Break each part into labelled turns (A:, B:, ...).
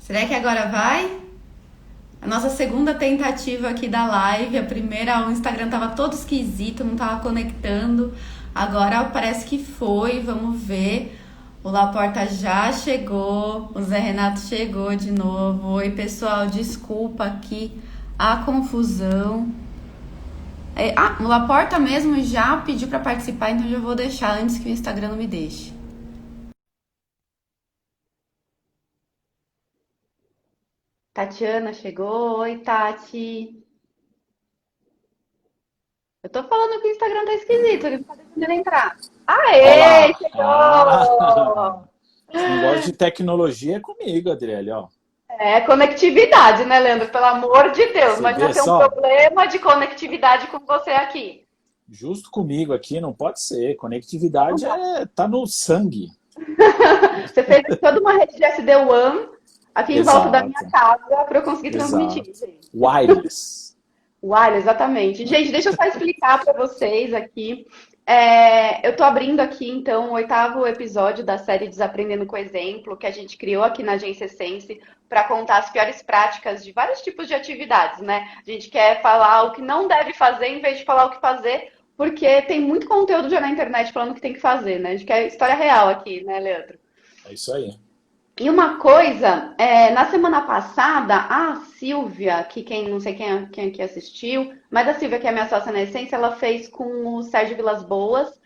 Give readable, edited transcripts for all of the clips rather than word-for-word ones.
A: Será que agora vai? A nossa segunda tentativa aqui da live. A primeira, o Instagram tava todo esquisito, não tava conectando. Agora parece que foi, vamos ver. O Laporta já chegou, o Zé Renato chegou de novo. Oi, pessoal, desculpa aqui a confusão. O Laporta mesmo já pediu para participar, então já vou deixar antes que o Instagram não me deixe. Tatiana chegou. Oi, Tati. Eu tô falando que o Instagram tá esquisito, ele não tá deixando ele entrar. Aê,
B: Olá!
A: chegou!
B: Esse negócio de tecnologia é comigo, Adriele, ó.
A: É conectividade, né, Leandro? Pelo amor de Deus,
B: Você
A: imagina
B: vê
A: ter um
B: só,
A: problema de conectividade com você aqui.
B: justo comigo aqui não pode ser. Conectividade tá no sangue.
A: Você fez toda uma rede de SD-WAN aqui em volta da minha
B: Exato,
A: casa para eu conseguir transmitir,
B: exato.
A: gente.
B: Wireless.
A: Uai, exatamente. Gente, deixa eu só explicar para vocês aqui. Eu estou abrindo aqui, então, o oitavo episódio da série Desaprendendo com Exemplo, que a gente criou aqui na Agência Sense para contar as piores práticas de vários tipos de atividades, né? A gente quer falar o que não deve fazer em vez de falar o que fazer, porque tem muito conteúdo já na internet falando o que tem que fazer, né? A gente quer história real aqui, né, Leandro?
B: É isso aí.
A: E uma coisa, na semana passada, a Silvia, que quem não sei quem aqui assistiu, mas a Silvia, que é minha sócia na Essência, ela fez com o Sérgio Vilas-Boas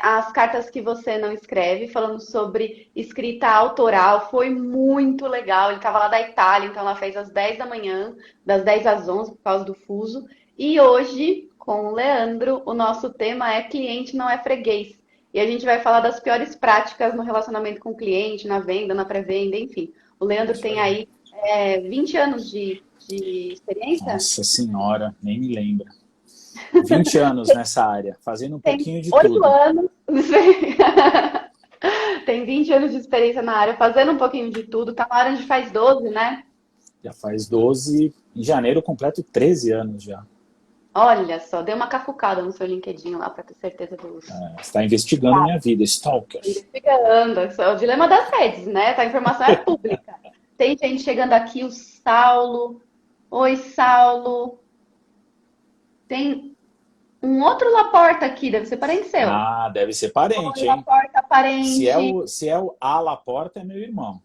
A: as cartas que você não escreve, falando sobre escrita autoral. Foi muito legal. Ele estava lá da Itália, então ela fez às 10 da manhã, das 10 às 11, por causa do fuso. E hoje, com o Leandro, o nosso tema é cliente não é freguês. E a gente vai falar das piores práticas no relacionamento com o cliente, na venda, na pré-venda, enfim. O
B: É
A: Leandro
B: isso
A: tem
B: aí.
A: aí 20 anos de experiência?
B: Nossa senhora, nem me lembra. 20 anos nessa área, fazendo um
A: Tem
B: pouquinho de
A: 8
B: tudo.
A: anos. Tem 20 anos de experiência na área, fazendo um pouquinho de tudo. Tá na hora de faz 12, né?
B: Já faz 12, em janeiro eu completo 13 anos já.
A: Olha só, dei uma cafucada no seu LinkedIn lá para ter certeza dos.
B: Você está investigando minha vida, Stalker.
A: Investigando. Isso é o dilema das redes, né? A informação é pública. Tem gente chegando aqui, o Saulo. Oi, Saulo. Tem um outro Laporta aqui, deve ser parente seu.
B: Ah, deve ser
A: Oi,
B: parente, hein?
A: Laporta,
B: Se é
A: parente.
B: o, se é o A Laporta, é meu irmão.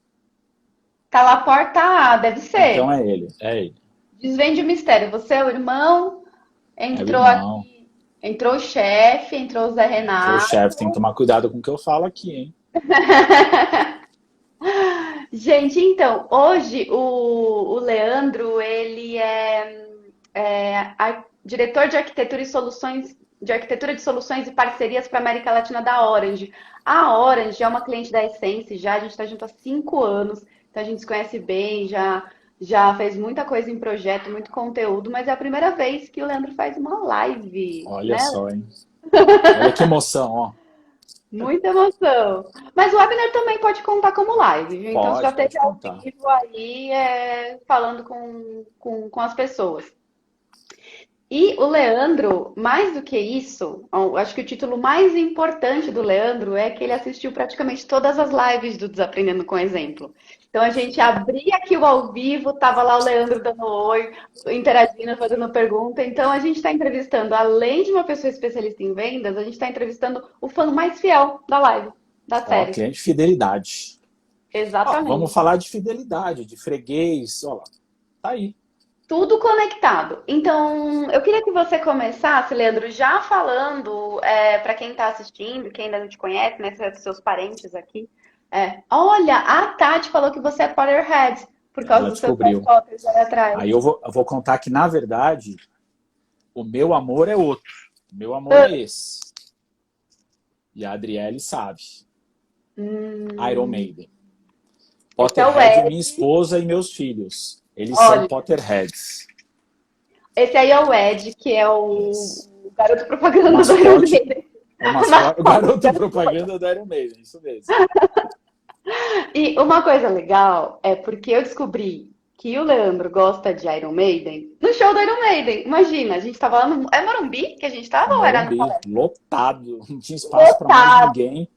A: Tá Laporta A, deve
B: Então
A: ser.
B: é ele, é ele.
A: Desvende o mistério. Você é o irmão,
B: É o
A: entrou
B: irmão.
A: aqui, entrou o chefe, entrou o Zé
B: Entrou o
A: Renato.
B: chefe, tem que tomar cuidado com o que eu falo aqui, hein?
A: Gente, então, hoje o Leandro, ele diretor de arquitetura de soluções e parcerias para a América Latina da Orange. A Orange é uma cliente da Essence já, a gente está junto há 5 anos, então a gente se conhece bem, já fez muita coisa em projeto, muito conteúdo, mas é a primeira vez que o Leandro faz uma live,
B: Olha
A: né?
B: só, hein? Olha que emoção, ó.
A: Muita emoção. Mas o webinar também pode contar como live, viu? Então você já
B: Pode
A: esteja ao
B: contar.
A: vivo aí falando com as pessoas. E o Leandro, mais do que isso, eu acho que o título mais importante do Leandro é que ele assistiu praticamente todas as lives do Desaprendendo com Exemplo. Então a gente abria aqui o ao vivo, tava lá o Leandro dando oi, interagindo, fazendo pergunta. Então a gente está entrevistando, além de uma pessoa especialista em vendas, a gente está entrevistando o fã mais fiel da live, da
B: Ó,
A: série.
B: cliente de fidelidade. Ó, vamos
A: Exatamente.
B: falar de fidelidade, de freguês, ó lá. Tá aí.
A: Tudo conectado. Então, eu queria que você começasse, Leandro, já falando para quem está assistindo, quem ainda não te conhece, né, seus parentes aqui. Olha, a Tati falou que você é Potterhead, por causa
B: Ela
A: dos seus Harry
B: descobriu.
A: Potters aí atrás.
B: Aí eu vou contar que, na verdade, o meu amor é outro. O meu amor
A: Ah,
B: é esse. E a Adriele sabe. Iron
A: Hum,
B: Maiden.
A: esse é o
B: Potterhead é minha
A: Ed.
B: esposa e meus filhos. Eles são
A: Olha,
B: Potterheads.
A: esse aí é o Ed, que é
B: Yes.
A: o garoto
B: O
A: propaganda do Iron
B: mascote,
A: Maiden.
B: o
A: O
B: mascote, o
A: mascote do
B: garoto
A: garoto propaganda.
B: propaganda do Iron Maiden, isso mesmo.
A: E uma coisa legal é porque eu descobri que o Leandro gosta de Iron Maiden no show do Iron Maiden. Imagina, a gente tava lá no. É Morumbi que a gente tava ou era no
B: Morumbi,
A: Palestra?
B: lotado, não tinha espaço para mais
A: Lotado.
B: ninguém.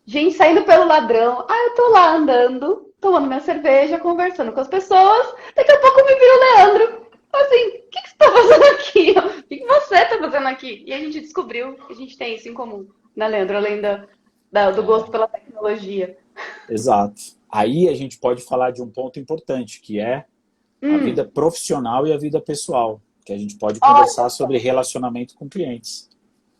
A: Gente saindo pelo ladrão. Ah, eu tô lá andando. tomando minha cerveja, conversando com as pessoas. Daqui a pouco me vira o Leandro. Assim, o que você tá fazendo aqui? O que você tá fazendo aqui? E a gente descobriu que a gente tem isso em comum, né, Leandro? Além do gosto pela tecnologia.
B: Exato. Aí a gente pode falar de um ponto importante, que é a vida profissional e a vida pessoal, que a gente pode conversar sobre relacionamento com clientes.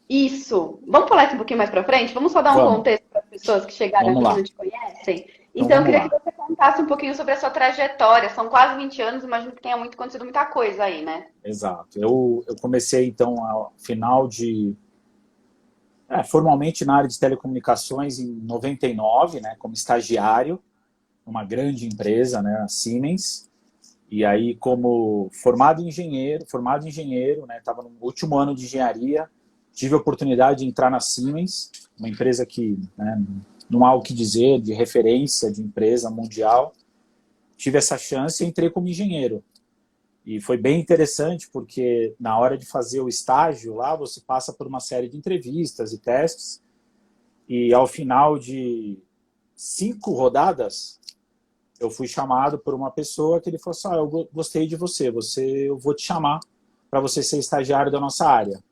A: Isso. Vamos falar isso um pouquinho mais pra frente? Vamos só dar um
B: Vamos,
A: contexto para as pessoas que chegaram
B: vamos
A: aqui e
B: lá.
A: não te conhecem?
B: Então
A: Então, eu
B: vamos
A: queria que
B: lá.
A: você contasse um pouquinho sobre a sua trajetória. São quase 20 anos, imagino que tenha acontecido muita coisa aí, né?
B: Exato. Eu comecei, então, ao final de... formalmente na área de telecomunicações em 99, né, como estagiário, numa grande empresa, né, a Siemens. E aí, como formado em engenheiro, né, estava no último ano de engenharia, tive a oportunidade de entrar na Siemens, uma empresa que, né, não há o que dizer, de referência de empresa mundial. Tive essa chance e entrei como engenheiro. E foi bem interessante porque na hora de fazer o estágio lá, você passa por uma série de entrevistas e testes. E ao final de 5 rodadas, eu fui chamado por uma pessoa que ele falou assim, eu gostei de você, eu vou te chamar para você ser estagiário da nossa área.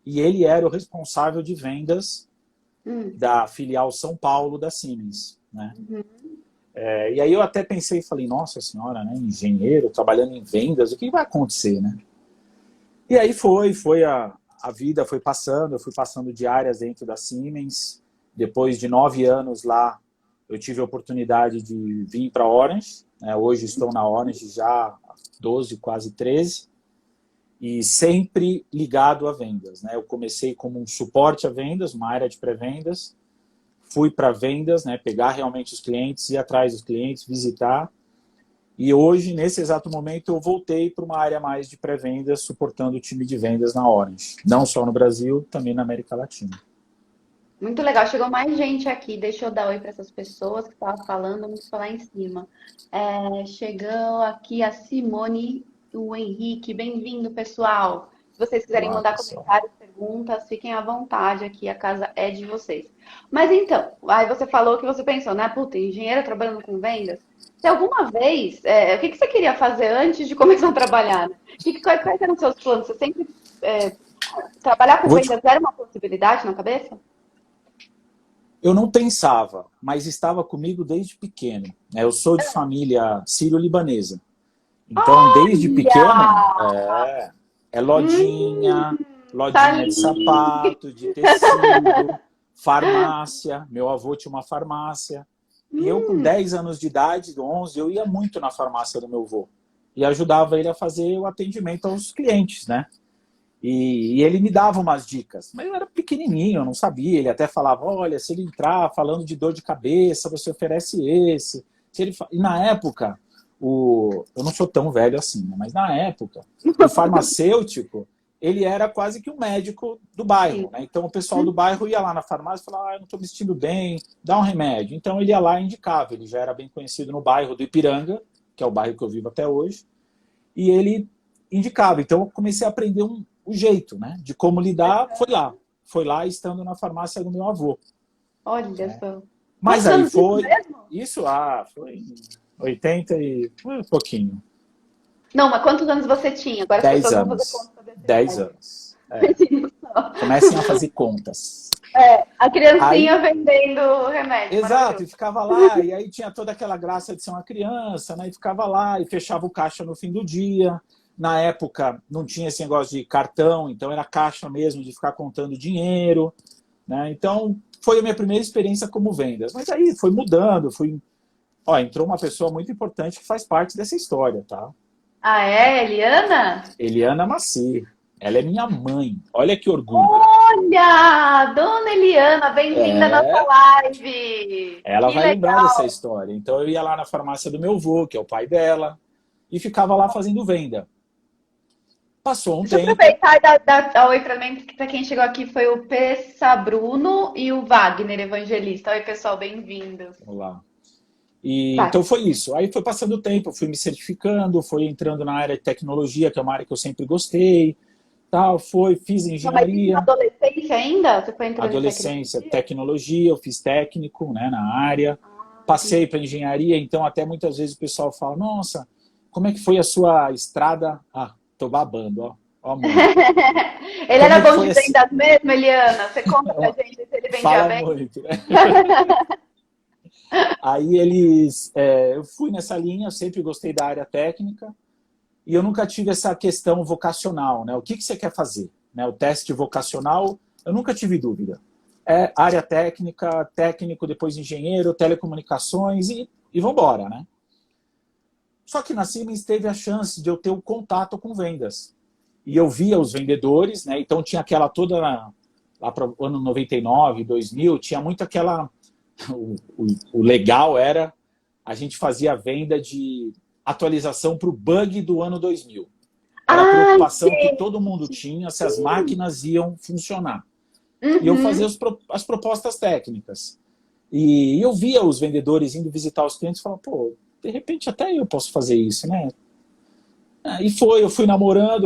B: E ele era o responsável de vendas da filial São Paulo da Siemens, né? E aí eu até pensei e falei, nossa senhora, né, engenheiro, trabalhando em vendas, o que vai acontecer, né? E aí a vida foi passando, eu fui passando de áreas dentro da Siemens. Depois de 9 anos lá, eu tive a oportunidade de vir para a Orange, né? Hoje estou na Orange já há 12, quase 13, e sempre ligado a vendas, né? Eu comecei como um suporte a vendas, uma área de pré-vendas, fui para vendas, né? Pegar realmente os clientes, ir atrás dos clientes, visitar, e hoje, nesse exato momento, eu voltei para uma área mais de pré-vendas, suportando o time de vendas na Orange, não só no Brasil, também na América Latina.
A: Muito legal. Chegou mais gente aqui. Deixa eu dar oi para essas pessoas que estavam falando. Vamos falar em cima. Chegou aqui a Simone e o Henrique. Bem-vindo, pessoal. Se vocês quiserem
B: Olá,
A: mandar
B: pessoal.
A: comentários, perguntas, fiquem à vontade aqui. A casa é de vocês. Mas então, aí você falou que você pensou, né? Puta, engenheiro trabalhando com vendas. Se alguma vez, o que você queria fazer antes de começar a trabalhar, né? Quais eram os seus planos? Você sempre trabalhar com
B: Vou te
A: vendas era uma possibilidade na cabeça?
B: Eu não pensava, mas estava comigo desde pequeno. Eu sou de família sírio-libanesa. Então, desde pequeno,
A: Olha!
B: é
A: Hum, tá
B: lojinha de
A: lindo!
B: sapato, de tecido, farmácia. Meu avô tinha uma farmácia. E eu, com 10 anos de idade, 11, eu ia muito na farmácia do meu avô. E ajudava ele a fazer o atendimento aos clientes, né? E ele me dava umas dicas, mas eu era pequenininho, eu não sabia. Ele até falava, olha, se ele entrar falando de dor de cabeça, você oferece esse. E na época, eu não sou tão velho assim, né? Mas na época, o farmacêutico, ele era quase que um médico do bairro, né? Então o pessoal do bairro ia lá na farmácia e falava, eu não estou me sentindo bem, dá um remédio. Então ele ia lá e indicava, ele já era bem conhecido no bairro do Ipiranga, que é o bairro que eu vivo até hoje, e ele indicava. Então eu comecei a aprender o jeito, né, de como lidar. Foi lá estando na farmácia do meu avô.
A: Olha só.
B: Mas
A: Quantos
B: aí
A: anos isso
B: foi,
A: mesmo?
B: foi em 80 e um pouquinho.
A: Não, mas quantos anos você tinha? Agora as
B: 10
A: pessoas vão fazer
B: anos.
A: conta dessa
B: 10
A: idade.
B: anos. Comecem a fazer contas.
A: A
B: Aí,
A: criancinha vendendo remédio,
B: exato, e
A: maravilhoso.
B: ficava lá, e aí tinha toda aquela graça de ser uma criança, né? E ficava lá, e fechava o caixa no fim do dia. Na época, não tinha esse negócio de cartão, então era caixa mesmo, de ficar contando dinheiro, né? Então, foi a minha primeira experiência como vendas. Mas aí foi mudando, entrou uma pessoa muito importante que faz parte dessa história, tá?
A: Ah, é? Eliana?
B: Eliana Maci. Ela é minha mãe. Olha que orgulho.
A: Olha! Dona Eliana, bem-vinda à nossa live!
B: Ela
A: Que
B: vai lembrar dessa
A: legal!
B: história. Então, eu ia lá na farmácia do meu avô, que é o pai dela, e ficava lá fazendo venda. Passou um
A: Deixa eu
B: tempo.
A: aproveitar e dar oi para quem chegou aqui. Foi o Pessa Bruno e o Wagner Evangelista. Oi, pessoal, bem-vindos.
B: Vamos lá. E,
A: Vai.
B: então foi isso. Aí foi passando o tempo, fui me certificando, fui entrando na área de tecnologia, que é uma área que eu sempre gostei, fiz
A: Não, mas isso na
B: engenharia,
A: adolescência ainda? Você foi entrando em
B: adolescência,
A: tecnologia?
B: tecnologia, eu fiz técnico, né, na área. passei para engenharia, então até muitas vezes o pessoal fala, nossa, como é que foi a sua estrada? Ah, tô babando, ó. Ó, amor.
A: Ele
B: Como
A: era
B: é que
A: bom
B: foi
A: de
B: esse...
A: vendas mesmo, Eliana? Você conta pra gente se ele vendia
B: Fala
A: bem?
B: muito, né? Aí eles... eu fui nessa linha, eu sempre gostei da área técnica, e eu nunca tive essa questão vocacional, né? O que você quer fazer? Né? O teste vocacional, eu nunca tive dúvida. É área técnica, técnico, depois engenheiro, telecomunicações e vamos embora, né? Só que na Siemens teve a chance de eu ter o contato com vendas. E eu via os vendedores, né? Então tinha aquela toda, lá para o ano 99, 2000, tinha muito aquela... O legal era, a gente fazia a venda de atualização para o bug do ano 2000. Era a
A: Ai,
B: preocupação que todo mundo
A: gente.
B: tinha se as máquinas iam funcionar. E eu fazia
A: Uhum.
B: as propostas técnicas. E eu via os vendedores indo visitar os clientes e falava, pô, de repente até eu posso fazer isso, né? E eu fui namorando,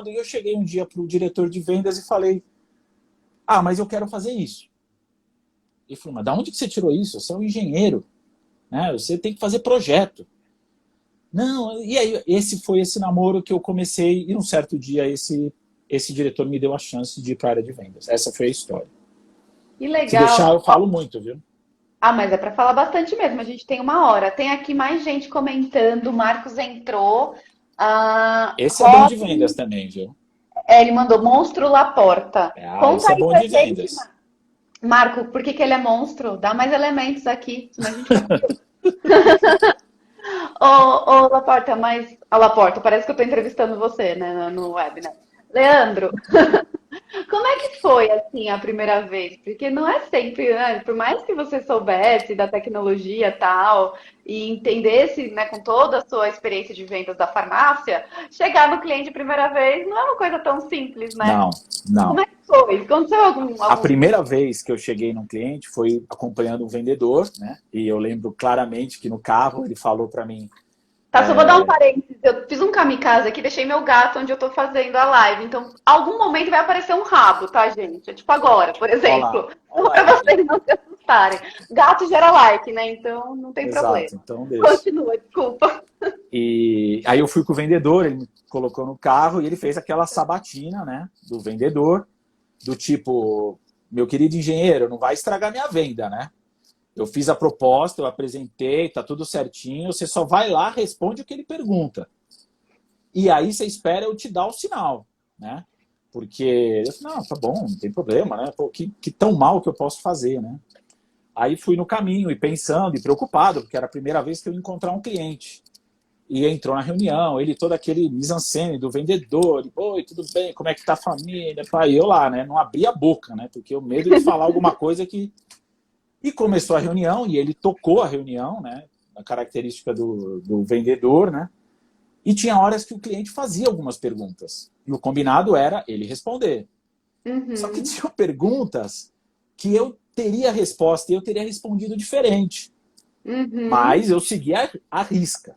B: e eu cheguei um dia para o diretor de vendas e falei, ah, mas eu quero fazer isso. Ele falou, mas de onde que você tirou isso? Você é um engenheiro, né? Você tem que fazer projeto. Não, e aí esse namoro que eu comecei, e um certo dia esse diretor me deu a chance de ir para a área de vendas. Essa foi a história.
A: Que
B: Se deixar,
A: legal.
B: eu falo muito, viu?
A: Ah, mas é para falar bastante mesmo. A gente tem uma hora. Tem aqui mais gente comentando. O Marcos entrou. Ah,
B: Esse é bom de vendas
A: Robin,
B: também, viu?
A: ele mandou Monstro Laporta. Conta
B: Esse é
A: aí
B: bom
A: pra
B: de
A: gente,
B: vendas.
A: Marco, por que que ele é monstro? Dá mais elementos aqui, senão a gente fica curioso. Ô, Laporta, mas... Ô, Laporta, parece que eu tô entrevistando você, né, no web, né? Leandro, como é que foi, assim, a primeira vez? Porque não é sempre, né? Por mais que você soubesse da tecnologia e tal, e entendesse, né, com toda a sua experiência de vendas da farmácia, chegar no cliente a primeira vez não é uma coisa tão simples, né?
B: Não,
A: Como
B: não.
A: é que foi? Aconteceu algum,
B: A
A: algum...
B: primeira vez que eu cheguei num cliente foi acompanhando um vendedor, né? E eu lembro claramente que no carro ele falou para mim,
A: Tá, só vou dar um parênteses. Eu fiz um kamikaze aqui, deixei meu gato onde eu tô fazendo a live. Então, algum momento vai aparecer um rabo, tá, gente? É tipo agora, por exemplo.
B: ó
A: Só
B: lá
A: pra
B: ele aí.
A: vocês não se assustarem. Gato gera like, né? Então, não tem
B: Exato,
A: problema.
B: então deixa.
A: Continua, desculpa.
B: E aí eu fui com o vendedor, ele me colocou no carro e ele fez aquela sabatina, né, do vendedor, do tipo, meu querido engenheiro, não vai estragar minha venda, né? Eu fiz a proposta, eu apresentei, tá tudo certinho, você só vai lá, responde o que ele pergunta. E aí você espera eu te dar o sinal, né? Porque, eu falei, não, tá bom, não tem problema, né? Pô, que tão mal que eu posso fazer, né? Aí fui no caminho e pensando e preocupado, porque era a primeira vez que eu ia encontrar um cliente. E entrou na reunião, ele todo aquele mise-en-scène do vendedor, e, oi, tudo bem, como é que tá a família? E eu lá, né? Não abri a boca, né? Porque o medo de falar alguma coisa que... E começou a reunião, e ele tocou a reunião, né? A característica do vendedor, né? E tinha horas que o cliente fazia algumas perguntas. E o combinado era ele responder. Só que
A: Uhum,
B: tinha perguntas que eu teria a resposta e eu teria respondido diferente.
A: uhum,
B: Mas eu seguia a risca.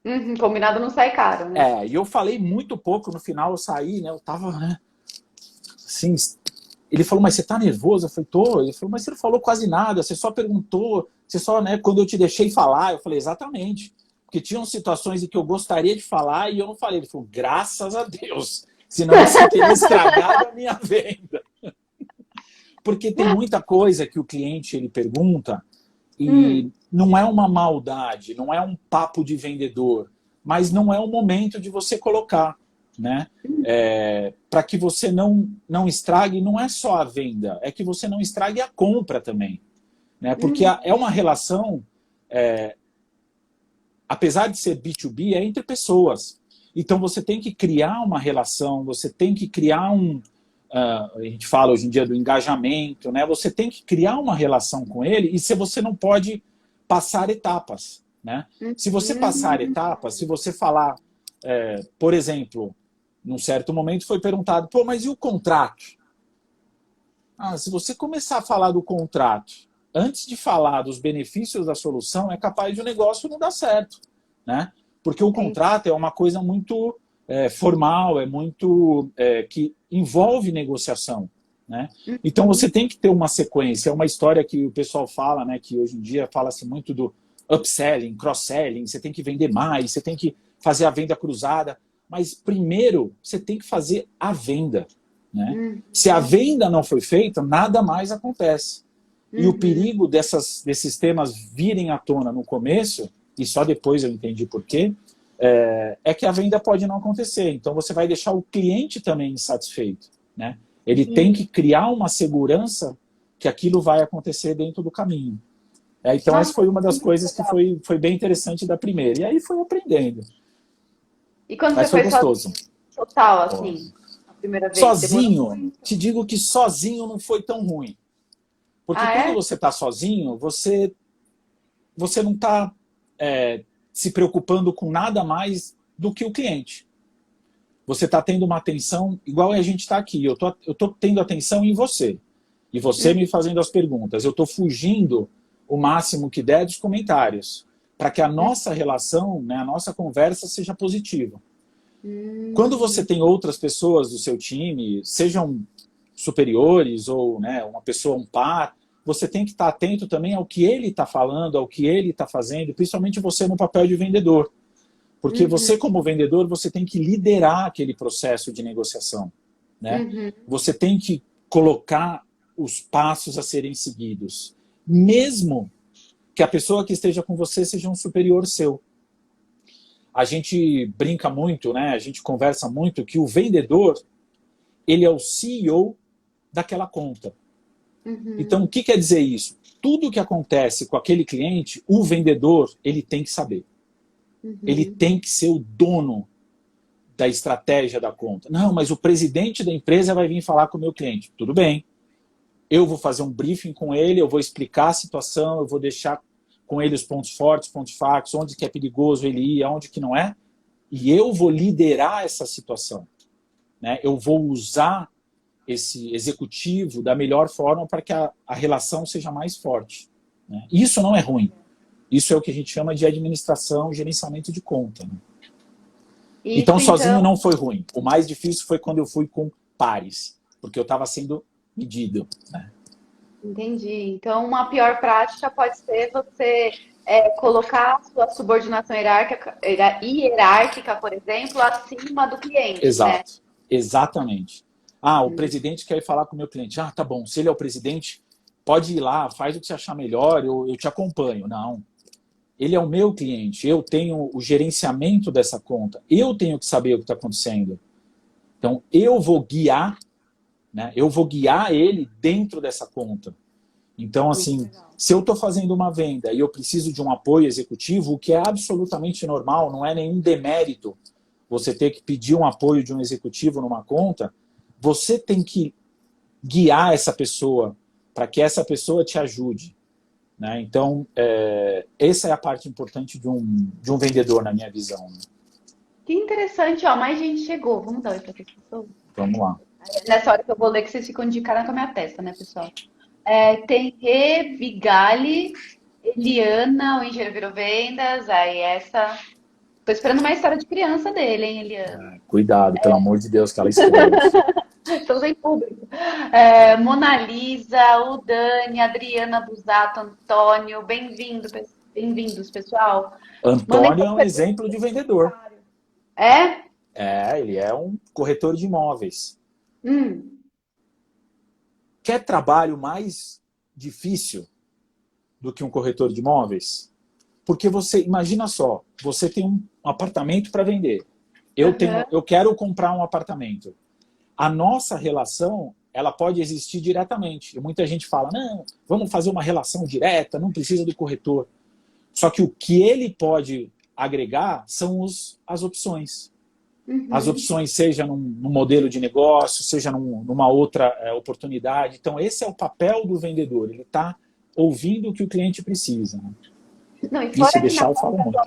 A: uhum. Combinado não sai caro, né?
B: E eu falei muito pouco, no final eu saí, né? Eu tava, né? Assim, ele falou, mas você tá nervoso? Eu falei, tô. Ele falou, mas você não falou quase nada, você só perguntou, você só, né? Quando eu te deixei falar, eu falei, exatamente. Porque tinham situações em que eu gostaria de falar e eu não falei. Ele falou, graças a Deus, senão você teria estragado a minha venda. Porque tem muita coisa que o cliente ele pergunta e
A: Hum,
B: não é uma maldade, não é um papo de vendedor, mas não é o momento de você colocar, né? Para que você não estrague, não é só a venda, é que você não estrague a compra também, né? Porque
A: uhum,
B: é uma relação, apesar de ser B2B, é entre pessoas. Então você tem que criar uma relação, você tem que criar a gente fala hoje em dia do engajamento, né? Você tem que criar uma relação com ele e se você não pode passar etapas, né? Se você passar
A: uhum.
B: etapas, se você falar, por exemplo, num certo momento foi perguntado, pô, mas e o contrato? Se você começar a falar do contrato antes de falar dos benefícios da solução, é capaz de o negócio não dar certo, né? Porque o
A: Entendi.
B: contrato é uma coisa muito formal, é muito que envolve negociação. né? Então você tem que ter uma sequência. É uma história que o pessoal fala, né, que hoje em dia fala-se muito do upselling, cross-selling, você tem que vender mais, você tem que fazer a venda cruzada, mas primeiro você tem que fazer a venda, né? Se a venda não foi feita, nada mais acontece. E o perigo desses temas virem à tona no começo, e só depois eu entendi por quê, é que a venda pode não acontecer. Então você vai deixar o cliente também insatisfeito, né? Ele tem que criar uma segurança que aquilo vai acontecer dentro do caminho. Então essa foi uma das coisas que foi bem interessante da primeira. E aí foi aprendendo.
A: E quando
B: Mas
A: você
B: foi gostoso.
A: Total, assim, a primeira vez?
B: Sozinho, te digo que sozinho não foi tão ruim. Porque quando você está sozinho, você não está se preocupando com nada mais do que o cliente. Você está tendo uma atenção, igual a gente está aqui. Eu tô tendo atenção em você. E você me fazendo as perguntas. Eu estou fugindo o máximo que der dos comentários. Para que a nossa relação, né, a nossa conversa seja positiva. Quando você tem outras pessoas do seu time, sejam superiores ou, né, uma pessoa, um par, você tem que estar atento também ao que ele está falando, ao que ele está fazendo, principalmente você no papel de vendedor. Porque você, como vendedor, você tem que liderar aquele processo de negociação, né? Você tem que colocar os passos a serem seguidos. Mesmo que a pessoa que esteja com você seja um superior seu. A gente brinca muito, né? A gente conversa muito que o vendedor, ele é o CEO daquela conta. Então, o que quer dizer isso? Tudo que acontece com aquele cliente, o vendedor, ele tem que saber. Ele tem que ser o dono da estratégia da conta. Não, mas o presidente da empresa vai vir falar com o meu cliente. Tudo bem. Eu vou fazer um briefing com ele, eu vou explicar a situação, eu vou deixar com ele os pontos fortes, pontos fracos, onde que é perigoso ele ir, onde que não é. E eu vou liderar essa situação, né? Eu vou usar esse executivo da melhor forma para que a relação seja mais forte, né? Isso não é ruim. Isso é o que a gente chama de administração, gerenciamento de conta, né? Então, sozinho não foi ruim. O mais difícil foi quando eu fui com pares, porque eu estava sendo medido, né?
A: Entendi. Então, uma pior prática pode ser você colocar a sua subordinação hierárquica, por exemplo, acima do cliente.
B: Exato.
A: Né?
B: Exatamente. Ah, o presidente quer ir falar com o meu cliente. Ah, tá bom. Se ele é o presidente, pode ir lá, faz o que você achar melhor, eu te acompanho. Não. Ele é o meu cliente. Eu tenho o gerenciamento dessa conta. Eu tenho que saber o que está acontecendo. Então, eu vou guiar, né? Eu vou guiar ele dentro dessa conta. Então, assim, se eu estou fazendo uma venda e eu preciso de um apoio executivo, o que é absolutamente normal, não é nenhum demérito você ter que pedir um apoio de um executivo numa conta, você tem que guiar essa pessoa para que essa pessoa te ajude, né? Então, essa é a parte importante de um vendedor, na minha visão, né?
A: Que interessante, ó, mais gente chegou. Vamos dar oi para as pessoas?
B: Vamos lá.
A: Nessa hora que eu vou ler, que vocês ficam de cara com a minha testa, né, pessoal? Tem Rê, Vigali, Eliana, o engenheiro virou vendas, aí essa... Tô esperando uma história de criança dele, hein, Eliana?
B: Cuidado, pelo amor de Deus, que ela escolhe.
A: Estamos em público. Mona Lisa, o Dani, Adriana Busato, Antônio, bem-vindos, pessoal.
B: Antônio é um exemplo de vendedor.
A: É?
B: Ele é um corretor de imóveis. Quer trabalho mais difícil do que um corretor de imóveis? Porque você, imagina só, você tem um apartamento para vender. Eu quero comprar um apartamento. A nossa relação, ela pode existir diretamente. E muita gente fala, não, vamos fazer uma relação direta, não precisa do corretor. Só que o que ele pode agregar são as opções. As opções, seja num modelo de negócio, seja numa outra oportunidade. Então, esse é o papel do vendedor. Ele está ouvindo o que o cliente precisa, né?
A: Não, e
B: E se deixar, eu falo muito.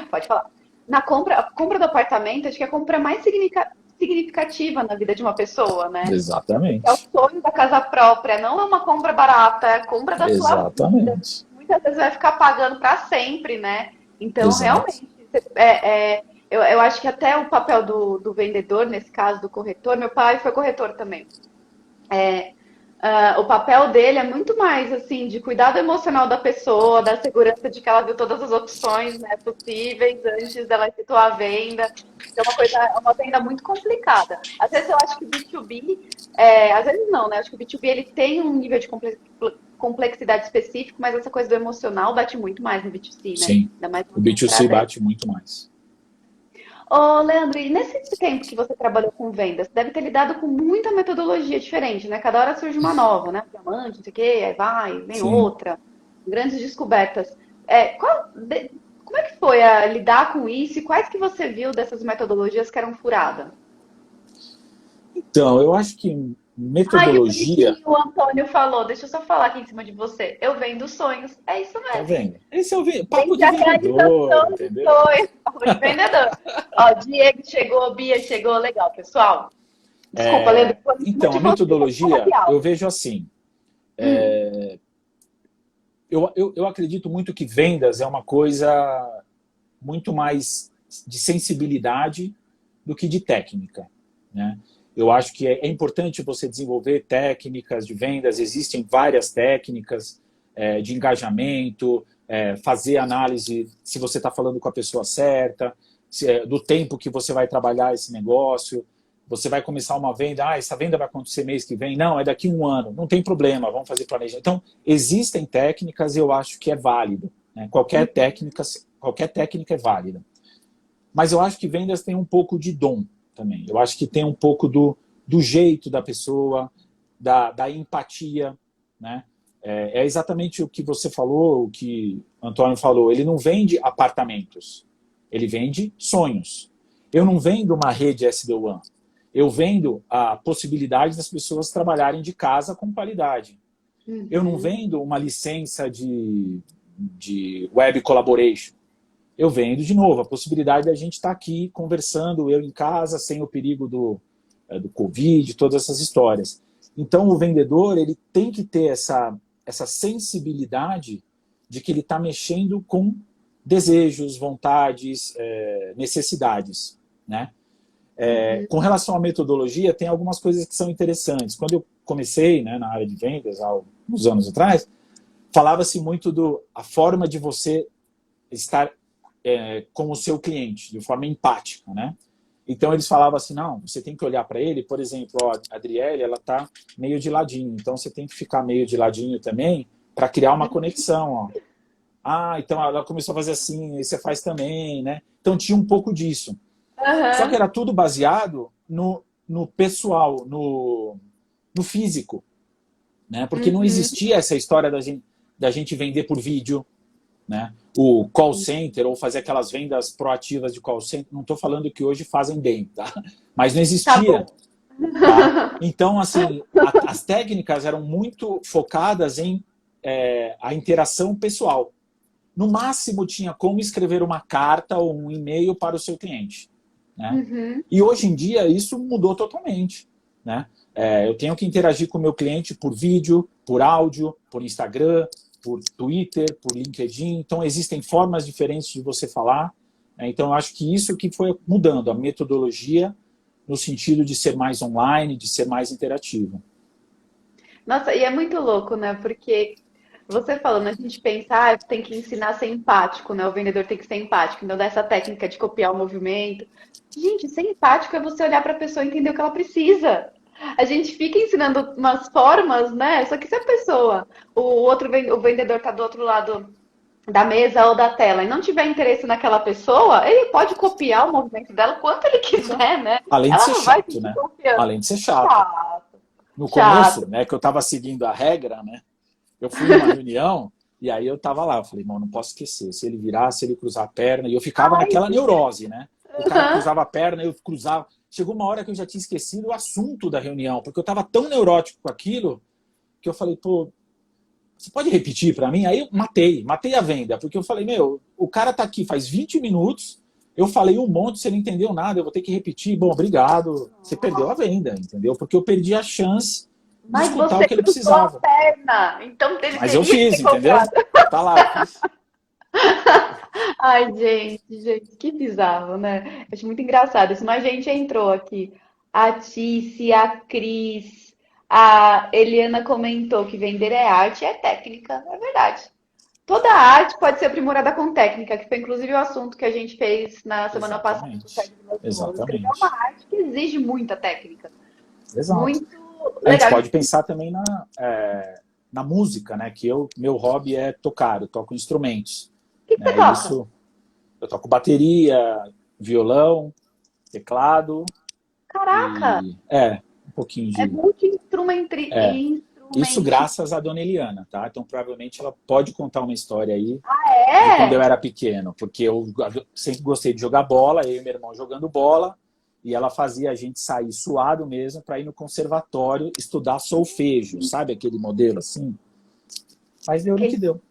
A: Pode falar. A compra do apartamento, acho que é a compra mais significativa na vida de uma pessoa, né?
B: Exatamente.
A: É o sonho da casa própria, não é uma compra barata, é a compra da sua vida. Muitas vezes vai ficar pagando para sempre, né? Então, realmente, eu acho que até o papel do vendedor, nesse caso do corretor, meu pai foi corretor também. O papel dele é muito mais assim de cuidado emocional da pessoa, da segurança de que ela viu todas as opções, né, possíveis antes dela efetuar a venda. Então, é uma venda muito complicada. Às vezes eu acho que o B2B, às vezes não, né? Acho que o B2B ele tem um nível de complexidade específico, mas essa coisa do emocional bate muito mais no B2C, né?
B: Sim,
A: Ainda mais
B: o
A: no
B: B2C
A: Brasil.
B: bate muito mais.
A: Ô, Leandro, e nesse tempo que você trabalhou com vendas, deve ter lidado com muita metodologia diferente, né? Cada hora surge uma nova, né? Diamante, não sei o quê, aí vai, vem
B: Sim.
A: outra. Grandes descobertas. Como é que foi lidar com isso e quais que você viu dessas metodologias que eram furadas?
B: Então, eu acho que
A: Ai, que
B: metodologia.
A: bonitinho o Antônio falou. Deixa eu só falar aqui em cima de você. Eu vendo sonhos. É isso
B: Tá
A: mesmo.
B: vendo? Esse é o papo
A: Vende
B: de
A: a
B: vendedor,
A: realização de
B: entendeu?
A: sonhos. Falou de vendedor. Ó, Diego chegou, Bia chegou. Legal, pessoal. Desculpa, Leandro, foi em cima
B: Então,
A: de
B: a
A: você, pode falar
B: metodologia,
A: de alto.
B: eu vejo assim.
A: Hum,
B: Eu acredito muito que vendas é uma coisa muito mais de sensibilidade do que de técnica, né? Eu acho que é importante você desenvolver técnicas de vendas, existem várias técnicas de engajamento, fazer análise se você está falando com a pessoa certa, do tempo que você vai trabalhar esse negócio. Você vai começar uma venda, essa venda vai acontecer mês que vem, não, é daqui a um ano, não tem problema, vamos fazer planejamento. Então, existem técnicas e eu acho que é válido, né? Qualquer técnica é válida. Mas eu acho que vendas tem um pouco de dom também. Eu acho que tem um pouco do jeito da pessoa, da empatia, né? É exatamente o que você falou, o que o Antônio falou. Ele não vende apartamentos, ele vende sonhos. Eu não vendo uma rede SD-WAN, eu vendo a possibilidade das pessoas trabalharem de casa com qualidade. Eu não
A: uhum.
B: vendo uma licença de web collaboration. Eu vendo, de novo, a possibilidade da gente estar aqui conversando, eu em casa, sem o perigo do Covid, todas essas histórias. Então, o vendedor ele tem que ter essa sensibilidade de que ele está mexendo com desejos, vontades, necessidades, né? Com relação à metodologia, tem algumas coisas que são interessantes. Quando eu comecei, né, na área de vendas, há uns anos atrás, falava-se muito a forma de você estar com o seu cliente, de forma empática, né? Então eles falavam assim, não, você tem que olhar para ele, por exemplo, ó, a Adriele, ela tá meio de ladinho, então você tem que ficar meio de ladinho também para criar uma conexão, ó. Então ela começou a fazer assim, e você faz também, né? Então tinha um pouco disso. Só que
A: Aham,
B: era tudo baseado no pessoal, no físico, né? Porque não
A: uhum.
B: existia essa história da gente vender por vídeo, né? O call center, ou fazer aquelas vendas proativas de call center, não estou falando que hoje fazem bem, tá? Mas não
A: Tá bom.
B: existia, tá? Então, assim, as técnicas eram muito focadas em a interação pessoal. No máximo, tinha como escrever uma carta ou um e-mail para o seu cliente, né?
A: Uhum.
B: E hoje em dia, isso mudou totalmente, né? Eu tenho que interagir com o meu cliente por vídeo, por áudio, por Instagram, por Twitter, por LinkedIn. Então, existem formas diferentes de você falar. Então, eu acho que isso que foi mudando, a metodologia no sentido de ser mais online, de ser mais interativo.
A: Nossa, e é muito louco, né? Porque você falando, a gente pensa, tem que ensinar a ser empático, né? O vendedor tem que ser empático. Então, dessa técnica de copiar o movimento. Gente, ser empático é você olhar para a pessoa e entender o que ela precisa. A gente fica ensinando umas formas, né? Só que se a pessoa, o vendedor tá do outro lado da mesa ou da tela e não tiver interesse naquela pessoa, ele pode copiar o movimento dela quanto ele
B: Exato.
A: quiser, né?
B: Além de
A: Ela
B: ser
A: não vai
B: chato,
A: sentir
B: né?
A: confiança.
B: Além de ser chato.
A: Chato,
B: No começo,
A: chato.
B: né, que eu estava seguindo a regra, né? Eu fui numa reunião e aí eu estava lá. Eu falei, não posso esquecer. Se ele virar, se ele cruzar a perna. E eu ficava
A: Ai,
B: naquela neurose, né? O cara
A: aham.
B: cruzava a perna, eu cruzava. Chegou uma hora que eu já tinha esquecido o assunto da reunião, porque eu estava tão neurótico com aquilo que eu falei, pô, você pode repetir para mim? Aí eu matei a venda, porque eu falei, meu, o cara tá aqui faz 20 minutos, eu falei um monte, você não entendeu nada, eu vou ter que repetir. Bom, obrigado. Você perdeu a venda, entendeu? Porque eu perdi a chance de
A: Mas
B: escutar o
A: você
B: que ele
A: cruzou a
B: precisava.
A: perna, então ele
B: Mas eu
A: teria que ter
B: fiz, entendeu?
A: copiado.
B: Tá lá, eu fiz.
A: Ai, gente, que bizarro, né? Acho muito engraçado isso. Mas a gente entrou aqui. A Tícia, a Cris, A Eliana comentou que vender é arte e é técnica. É verdade. Toda arte pode ser aprimorada com técnica, que foi inclusive o assunto que a gente fez na semana passada com o
B: Exatamente.
A: Sérgio Vilas-Boas. Escrever é uma
B: Exatamente.
A: arte que exige muita técnica.
B: Exato.
A: Muito
B: A gente
A: legal.
B: pode pensar também na música, né? Que meu hobby é tocar, eu toco instrumentos.
A: O que você
B: Né?
A: toca?
B: Isso, eu toco bateria, violão, teclado
A: Caraca!
B: e um pouquinho
A: É
B: de. É, isso
A: multi-instrumentista.
B: graças à dona Eliana, tá? Então provavelmente ela pode contar uma história aí de quando eu
A: É?
B: era pequeno, porque eu sempre gostei de jogar bola, eu e meu irmão jogando bola, e ela fazia a gente sair suado mesmo para ir no conservatório estudar solfejo, sabe aquele modelo assim? Mas deu no que
A: Aquele,
B: deu.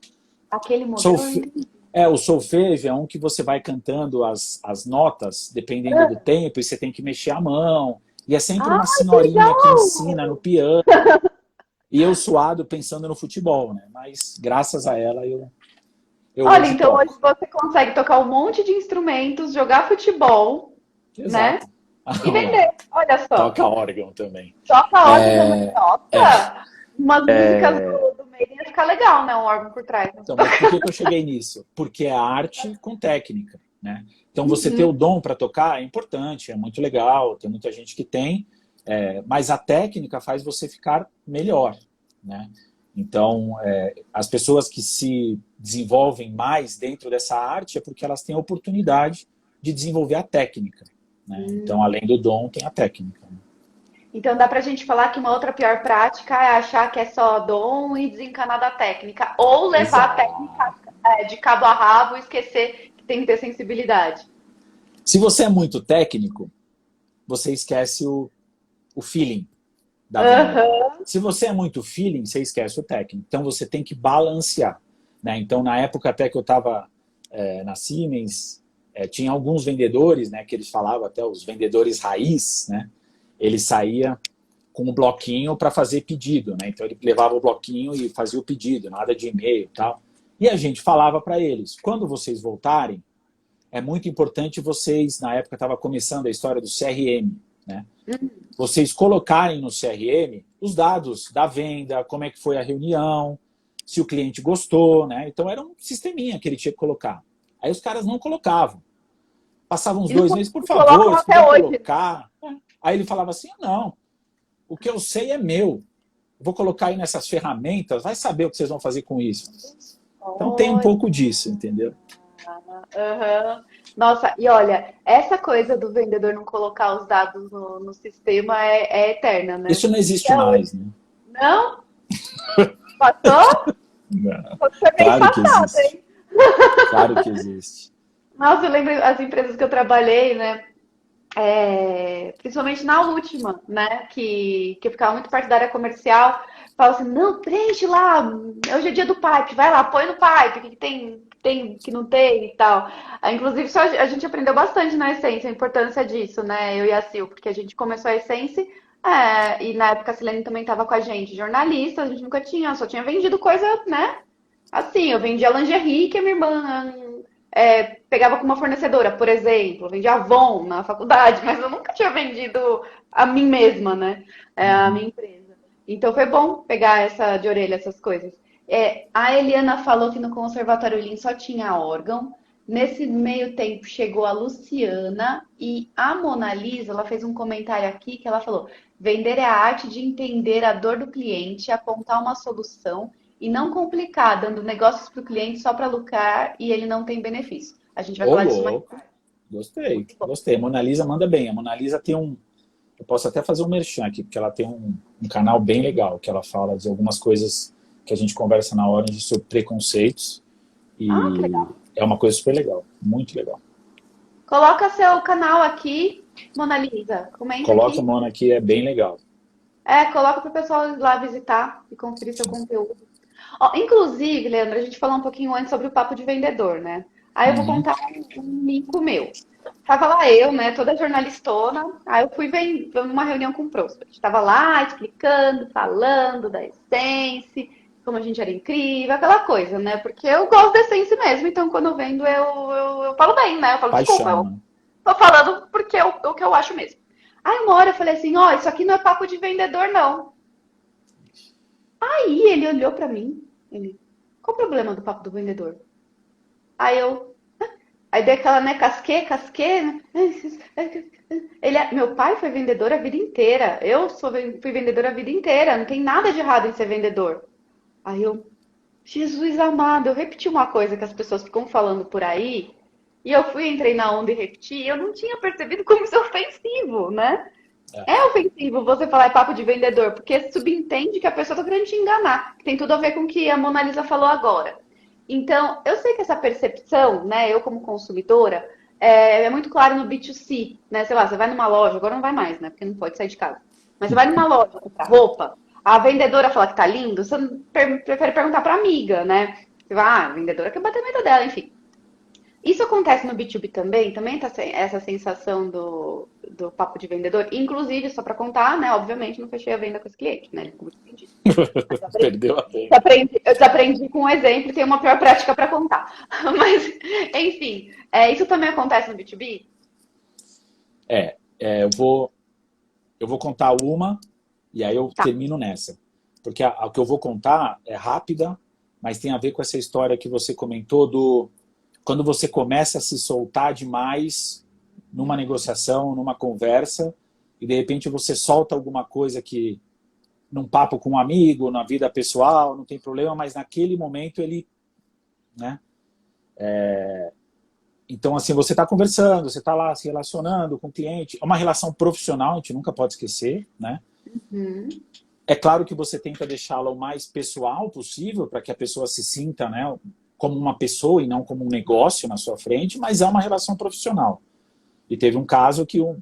A: aquele modelo eu não
B: Solfe...
A: entendi.
B: O solfejo é um que você vai cantando as notas, dependendo do tempo, e você tem que mexer a mão. E é sempre uma
A: Ai, que
B: senhorinha que ensina
A: legal!
B: no piano. E eu suado pensando no futebol, né? Mas graças a ela eu
A: Olha,
B: hoje
A: então hoje
B: toco.
A: você consegue tocar um monte de instrumentos, jogar futebol, né?
B: Exato.
A: E vender. Olha só.
B: Toca órgão também.
A: Toca órgão também.
B: É,
A: Nossa! Umas músicas do meio ia ficar legal, né? Um órgão por trás.
B: então, mas por que eu cheguei nisso? Porque é arte com técnica, né? Então, você ter
A: Uhum.
B: o dom para tocar é importante, é muito legal, tem muita gente que tem, mas a técnica faz você ficar melhor, né? Então, as pessoas que se desenvolvem mais dentro dessa arte é porque elas têm a oportunidade de desenvolver a técnica, né? Então, além do dom, tem a técnica. Né?
A: Então dá pra gente falar que uma outra pior prática é achar que é só dom e desencanar da técnica. Ou levar a técnica
B: Exato.
A: de cabo a rabo e esquecer que tem que ter sensibilidade.
B: Se você é muito técnico, você esquece o feeling da venda.
A: Aham.
B: Se você é muito feeling, você esquece o técnico. Então você tem que balancear. Né? Então, na época até que eu estava na Siemens, tinha alguns vendedores, né, que eles falavam até os vendedores raiz, né? Ele saía com um bloquinho para fazer pedido. Né? Então ele levava o bloquinho e fazia o pedido, nada de e-mail e tal. E a gente falava para eles, quando vocês voltarem, é muito importante vocês, na época estava começando a história do CRM, né? Vocês colocarem no CRM os dados da venda, como é que foi a reunião, se o cliente gostou, né? Então era um sisteminha que ele tinha que colocar. Aí os caras não colocavam. Passavam uns
A: E não
B: 2 meses, por
A: colocam
B: favor, se
A: até
B: puder
A: hoje.
B: colocar. Aí ele falava assim, não, o que eu sei é meu. Vou colocar aí nessas ferramentas, vai saber o que vocês vão fazer com isso. Então tem um
A: Olha.
B: pouco disso, entendeu?
A: Aham. Nossa, e olha, essa coisa do vendedor não colocar os dados no sistema é eterna, né?
B: Isso não existe
A: Até hoje.
B: mais, né?
A: Não? Passou?
B: Não.
A: Foi mês
B: Claro que
A: passado,
B: existe.
A: hein?
B: Claro que existe.
A: Nossa, eu lembro as empresas que eu trabalhei, né? Principalmente na última, né? Que eu ficava muito perto da área comercial. Falava assim, não, preenche lá, hoje é dia do pipe, vai lá, põe no pipe, o que tem, que não tem e tal. Inclusive, a gente aprendeu bastante na Essência, a importância disso, né? Eu e a Sil, porque a gente começou a Essência, e na época a Silene também estava com a gente, jornalista, a gente nunca tinha, só tinha vendido coisa, né? Assim, eu vendia lingerie que a minha irmã pegava com uma fornecedora, por exemplo. Eu vendia Avon na faculdade, mas eu nunca tinha vendido a mim mesma, né? A minha
B: Uhum.
A: empresa. Então foi bom pegar essa de orelha, essas coisas. A Eliana falou que no Conservatório Lins só tinha órgão. Nesse meio tempo chegou a Luciana e a Mona Lisa, ela fez um comentário aqui que ela falou: vender é a arte de entender a dor do cliente, apontar uma solução e não complicar, dando negócios para o cliente só para lucrar e ele não tem benefício. A gente vai
B: Ô,
A: falar disso mais
B: louco.
A: tarde.
B: Gostei,
A: Muito bom.
B: gostei. A Mona Lisa manda bem. A Mona Lisa tem um. Eu posso até fazer um merchan aqui, porque ela tem um canal bem legal, que ela fala de algumas coisas que a gente conversa na hora de sobre preconceitos.
A: Ah, que
B: E
A: legal.
B: é uma coisa super legal, muito legal.
A: Coloca seu canal aqui, Mona Lisa. Comenta
B: Coloca o
A: aqui.
B: Mona aqui, é bem legal.
A: Coloca para o pessoal ir lá visitar e conferir seu conteúdo. Ó, inclusive, Leandro, a gente falou um pouquinho antes sobre o papo de vendedor, né? Aí eu vou
B: Uhum.
A: contar um mico meu. Tava lá eu, né, toda jornalistona, aí eu fui numa reunião com o prospect. Tava lá explicando, falando da Essence, como a gente era incrível, aquela coisa, né? Porque eu gosto da Essence mesmo, então quando eu vendo eu falo bem, né? Eu falo, desculpa,
B: Paixão,
A: eu
B: né?
A: tô falando porque é o que eu acho mesmo. Aí uma hora eu falei assim, ó, isso aqui não é papo de vendedor, não. Aí ele olhou pra mim, ele, qual o problema do papo do vendedor? Aí eu, aí dei aquela, né, casquei, né? Meu pai foi vendedor a vida inteira. Fui vendedora a vida inteira. Não tem nada de errado em ser vendedor. Aí eu, Jesus amado, eu repeti uma coisa que as pessoas ficam falando por aí. E eu entrei na onda e repeti. E eu não tinha percebido como isso é ofensivo, né?
B: É,
A: É ofensivo você falar é papo de vendedor, porque subentende que a pessoa está querendo te enganar. Que tem tudo a ver com o que a Mona Lisa falou agora. Então, eu sei que essa percepção, né, eu como consumidora, é muito claro no B2C, né? Sei lá, você vai numa loja, agora não vai mais, né? Porque não pode sair de casa. Mas você vai numa loja comprar roupa, a vendedora fala que tá lindo, você prefere perguntar pra amiga, né? Você vai, a vendedora quer bater medo dela, enfim. Isso acontece no B2B também tá essa sensação do papo de vendedor. Inclusive, só para contar, né? Obviamente, não fechei a venda com esse cliente, né? Como eu entendi.
B: perdeu a venda.
A: Eu desaprendi com um exemplo e tenho uma pior prática para contar. Mas, enfim, isso também acontece no B2B?
B: Eu vou contar uma e aí eu
A: Tá.
B: termino nessa. Porque a que eu vou contar é rápida, mas tem a ver com essa história que você comentou do quando você começa a se soltar demais numa negociação, numa conversa, e de repente você solta alguma coisa que num papo com um amigo, na vida pessoal, não tem problema, mas naquele momento ele, né? Então, assim, você está conversando, você está lá se relacionando com o cliente, é uma relação profissional, a gente nunca pode esquecer, né?
A: Uhum.
B: É claro que você tenta deixá-la o mais pessoal possível para que a pessoa se sinta, né, como uma pessoa e não como um negócio na sua frente, mas é uma relação profissional. E teve um caso que o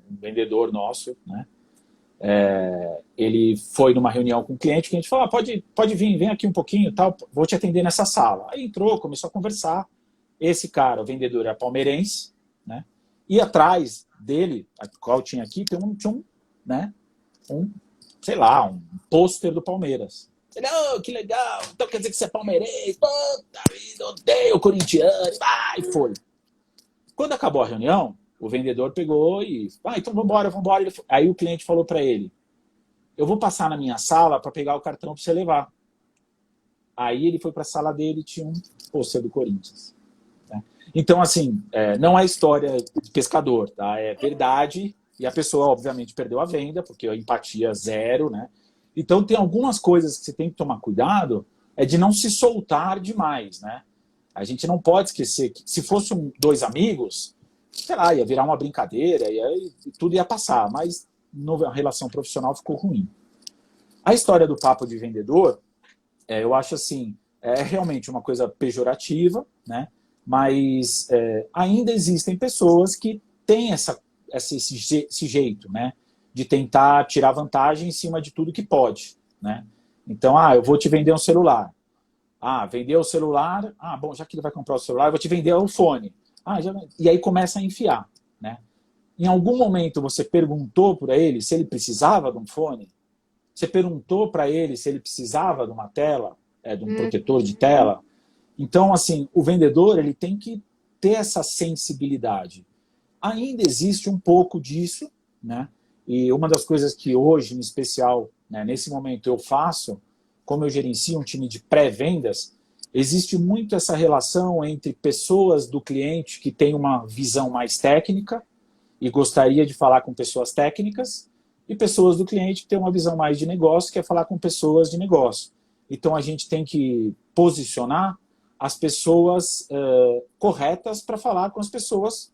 B: vendedor nosso, né, ele foi numa reunião com o cliente falou, pode vir, vem aqui um pouquinho, tal, vou te atender nessa sala. Aí entrou, começou a conversar. Esse cara, o vendedor, é palmeirense, né, e atrás dele, a qual tinha aqui, tinha né, sei lá, um pôster do Palmeiras. Ele, oh, que legal, então quer dizer que você é palmeirense, puta vida, odeio o corintiano, e foi. Quando acabou a reunião, o vendedor pegou e, então vambora. Aí o cliente falou para ele, eu vou passar na minha sala para pegar o cartão para você levar. Aí ele foi para a sala dele e tinha um pôster do Corinthians. Né? Então, assim, não é história de pescador, tá? É verdade. E a pessoa, obviamente, perdeu a venda, porque a empatia zero, né? Então, tem algumas coisas que você tem que tomar cuidado, é de não se soltar demais, né? A gente não pode esquecer que se fossem dois amigos, sei lá, ia virar uma brincadeira, e aí tudo ia passar, mas na relação profissional ficou ruim. A história do papo de vendedor, eu acho assim, é realmente uma coisa pejorativa, né? Mas ainda existem pessoas que têm esse jeito, né, de tentar tirar vantagem em cima de tudo que pode, né? Então, eu vou te vender um celular. Vender o celular, bom, já que ele vai comprar o celular, eu vou te vender o fone. E aí começa a enfiar, né? Em algum momento você perguntou para ele se ele precisava de um fone? Você perguntou para ele se ele precisava de uma tela, de um protetor de tela? Então, assim, o vendedor ele tem que ter essa sensibilidade. Ainda existe um pouco disso, né? E uma das coisas que hoje, em especial, né, nesse momento eu faço, como eu gerencio um time de pré-vendas, existe muito essa relação entre pessoas do cliente que têm uma visão mais técnica e gostaria de falar com pessoas técnicas e pessoas do cliente que têm uma visão mais de negócio, que é falar com pessoas de negócio. Então, a gente tem que posicionar as pessoas corretas para falar com as pessoas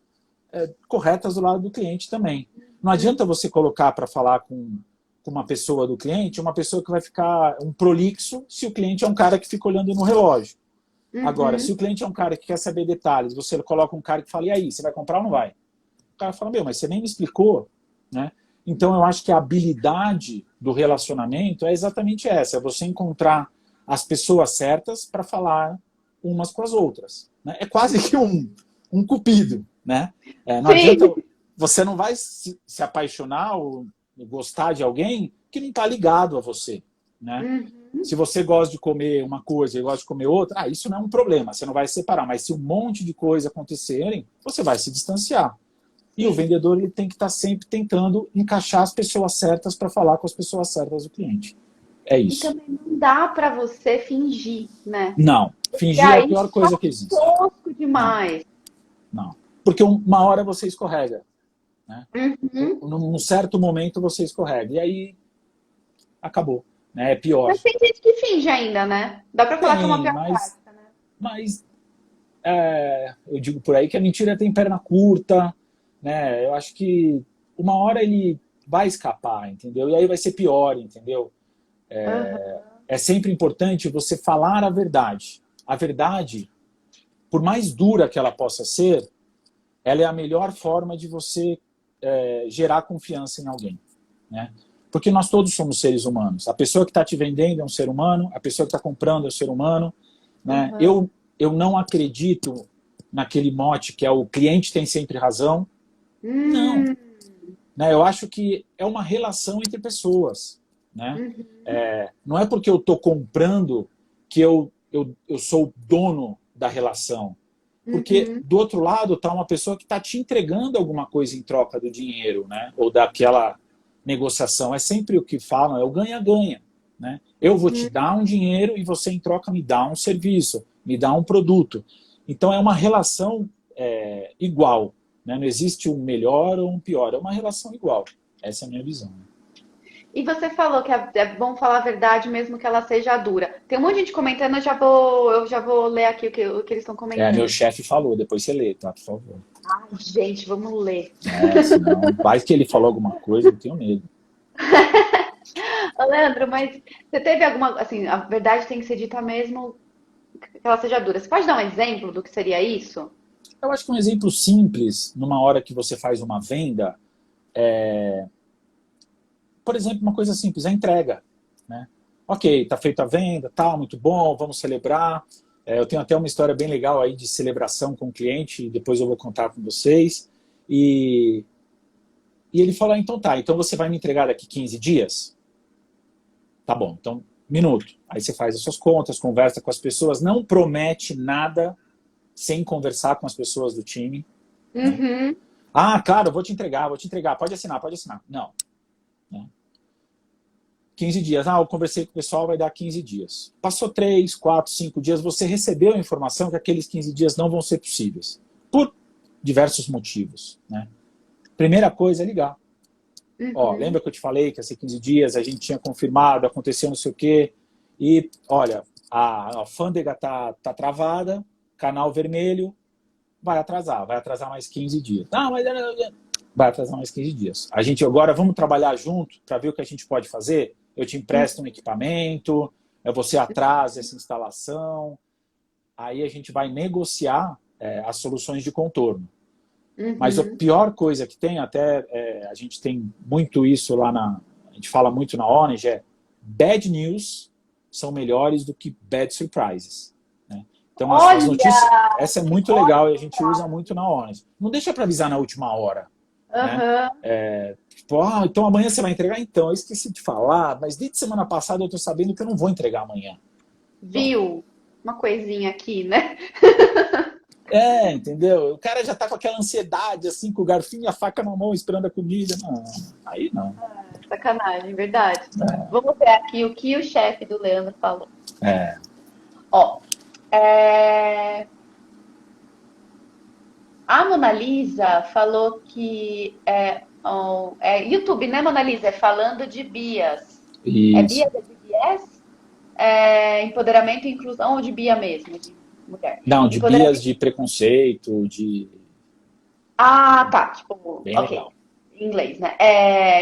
B: corretas do lado do cliente também. Não adianta você colocar para falar com uma pessoa do cliente, uma pessoa que vai ficar um prolixo se o cliente é um cara que fica olhando no relógio. Agora, se o cliente é um cara que quer saber detalhes, você coloca um cara que fala, e aí, você vai comprar ou não vai? O cara fala, mas você nem me explicou, né? Então, eu acho que a habilidade do relacionamento é exatamente essa, é você encontrar as pessoas certas para falar umas com as outras. Né? É quase que um cupido, né? Não adianta, você não vai se apaixonar ou gostar de alguém que não está ligado a você, né? Se você gosta de comer uma coisa e gosta de comer outra, isso não é um problema, você não vai se separar. Mas se um monte de coisa acontecerem, você vai se distanciar. E o vendedor ele tem que estar sempre tentando encaixar as pessoas certas para falar com as pessoas certas do cliente. É
A: E
B: isso.
A: também não dá para você fingir, né?
B: Não.
A: E
B: Fingir é a
A: aí
B: pior
A: fica
B: coisa que existe.
A: tosco
B: Não,
A: demais.
B: não. Porque uma hora você escorrega, né?
A: Uhum.
B: Num certo momento você escorrega. E aí acabou, né? É pior.
A: Mas tem gente que finge ainda, né? Dá para falar que é uma
B: Tem,
A: pior prática, né?
B: mas eu digo por aí que a mentira tem perna curta, né? Eu acho que uma hora ele vai escapar, entendeu? E aí vai ser pior, entendeu?
A: Aham.
B: É sempre importante você falar a verdade. A verdade, por mais dura que ela possa ser, ela é a melhor forma de você gerar confiança em alguém, né? Porque nós todos somos seres humanos. A pessoa que está te vendendo é um ser humano, a pessoa que está comprando é um ser humano, né?
A: Aham.
B: Eu não acredito naquele mote que é o cliente tem sempre razão. Não,
A: Hum.
B: né? Eu acho que é uma relação entre pessoas, né?
A: Uhum.
B: Não é porque eu estou comprando que eu sou o dono da relação. Porque
A: Uhum.
B: do outro lado está uma pessoa que está te entregando alguma coisa em troca do dinheiro, né? Ou daquela negociação. É sempre o que falam, é o ganha-ganha, né? Eu vou te
A: Uhum.
B: dar um dinheiro e você em troca me dá um serviço, me dá um produto. Então é uma relação igual, né? Não existe um melhor ou um pior, é uma relação igual. Essa é a minha visão. Né?
A: E você falou que é bom falar a verdade mesmo que ela seja dura. Tem um monte de gente comentando, eu já vou ler aqui o que eles estão
B: Meu
A: comentando.
B: chefe falou, depois você lê, tá? Por favor.
A: Ai, gente, vamos ler.
B: Senão, vai que ele falou alguma coisa, eu tenho medo.
A: Ô, Leandro, mas você teve alguma, assim, a verdade tem que ser dita mesmo que ela seja dura. Você pode dar um exemplo do que seria isso?
B: Eu acho que um exemplo simples, numa hora que você faz uma venda, por exemplo, uma coisa simples, a entrega. Né? Ok, está feita a venda, tal, muito bom, vamos celebrar. Eu tenho até uma história bem legal aí de celebração com o cliente, depois eu vou contar com vocês. E, e ele falou, então tá, então você vai me entregar daqui 15 dias? Tá bom, então, minuto. Aí você faz as suas contas, conversa com as pessoas, não promete nada sem conversar com as pessoas do time. Né?
A: Uhum.
B: Ah, claro, vou te entregar, pode assinar, pode assinar. Não. Né? 15 dias. Eu conversei com o pessoal, vai dar 15 dias. Passou 3, 4, 5 dias, você recebeu a informação que aqueles 15 dias não vão ser possíveis. Por diversos motivos. Né? Primeira coisa é ligar.
A: Uhum.
B: Lembra que eu te falei que há 15 dias a gente tinha confirmado, aconteceu não sei o quê, e olha, a alfândega tá travada, canal vermelho, vai atrasar mais 15 dias. Não, mas vai atrasar mais 15 dias. A gente agora vamos trabalhar junto para ver o que a gente pode fazer. Eu te empresto um equipamento, você atrasa essa instalação, aí a gente vai negociar as soluções de contorno. Mas a
A: Uhum.
B: pior coisa que tem, até a gente tem muito isso lá a gente fala muito na Orange, bad news são melhores do que bad surprises. Né? Então as notícias,
A: Olha!
B: essa é muito legal e a gente usa muito na Orange. Não deixa para avisar na última hora. Né?
A: Aham.
B: Tipo, então amanhã você vai entregar? Então, eu esqueci de falar, mas desde semana passada eu estou sabendo que eu não vou entregar amanhã. Pronto.
A: Viu? Uma coisinha aqui, né?
B: Entendeu? O cara já tá com aquela ansiedade, assim, com o garfinho e a faca na mão, esperando a comida. Não, aí não.
A: Sacanagem, verdade. Vamos ver aqui o que o chefe do Leandro falou.
B: É.
A: Ó, é, a Mona Lisa falou que YouTube, né, Mona Lisa? É falando de Bias. É
B: Isso.
A: Bias, é de Bias? Empoderamento e inclusão ou de Bia mesmo, de mulher?
B: Não, de bias
A: Empoderamento.
B: de preconceito, de.
A: Ah, tá. Tipo,
B: Bem
A: ok.
B: legal.
A: Em inglês, né?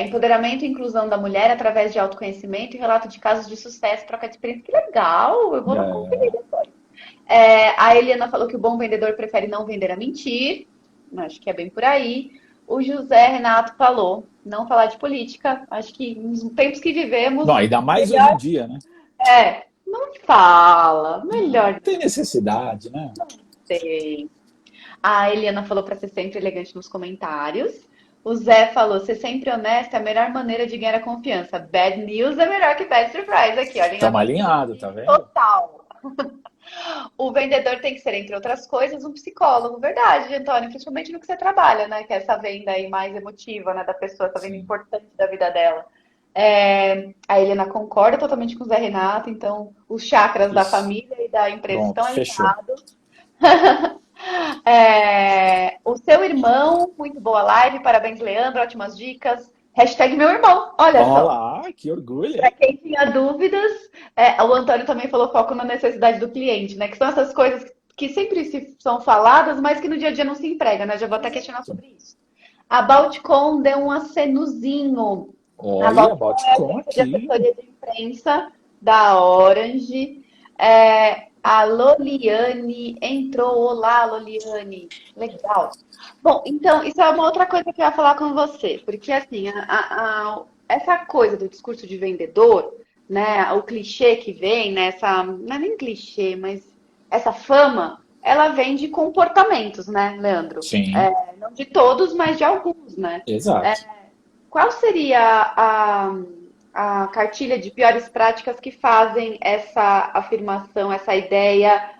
A: Empoderamento e inclusão da mulher através de autoconhecimento e relato de casos de sucesso, troca de experiência. Que legal! Eu vou lá conferir
B: É,
A: depois. A Eliana falou que o bom vendedor prefere não vender a mentir. Acho que é bem por aí. O José Renato falou, não falar de política. Acho que nos tempos que vivemos,
B: não, ainda mais hoje em
A: melhor
B: dia, né?
A: não fala.
B: Não,
A: Melhor
B: não tem necessidade, né?
A: não sei. A Eliana falou para ser sempre elegante nos comentários. O Zé falou, ser sempre honesto é a melhor maneira de ganhar a confiança. Bad news é melhor que bad surprise. Aqui, ó,
B: Estamos
A: alinhamento
B: alinhados, tá vendo?
A: total. O vendedor tem que ser, entre outras coisas, um psicólogo. Verdade, Antônio, principalmente no que você trabalha, né? Que é essa venda aí mais emotiva, né, da pessoa, essa venda
B: Sim.
A: importante da vida dela. A Helena concorda totalmente com o Zé Renato, então os chakras da
B: Isso.
A: família e da empresa
B: Pronto,
A: estão
B: fechou.
A: alinhados. O seu irmão, muito boa live, parabéns, Leandro, ótimas dicas. Hashtag meu irmão, olha só.
B: Olá, que orgulho,
A: Para
B: hein?
A: quem tinha dúvidas, o Antônio também falou foco na necessidade do cliente, né? Que são essas coisas que sempre são faladas, mas que no dia a dia não se emprega, né? Já vou até questionar
B: Exato.
A: sobre isso. A Balticom deu um acenuzinho. A
B: Olha,
A: Balticom é a
B: Boticom
A: agência de
B: aqui.
A: assessoria de imprensa da Orange. A Loliane entrou. Olá, Loliane. Legal. Bom, então, isso é uma outra coisa que eu ia falar com você, porque assim, essa coisa do discurso de vendedor, né, o clichê que vem, né, não é nem clichê, mas essa fama, ela vem de comportamentos, né, Leandro?
B: Sim,
A: Não de todos, mas de alguns, né?
B: exato.
A: Qual seria a cartilha de piores práticas que fazem essa afirmação, essa ideia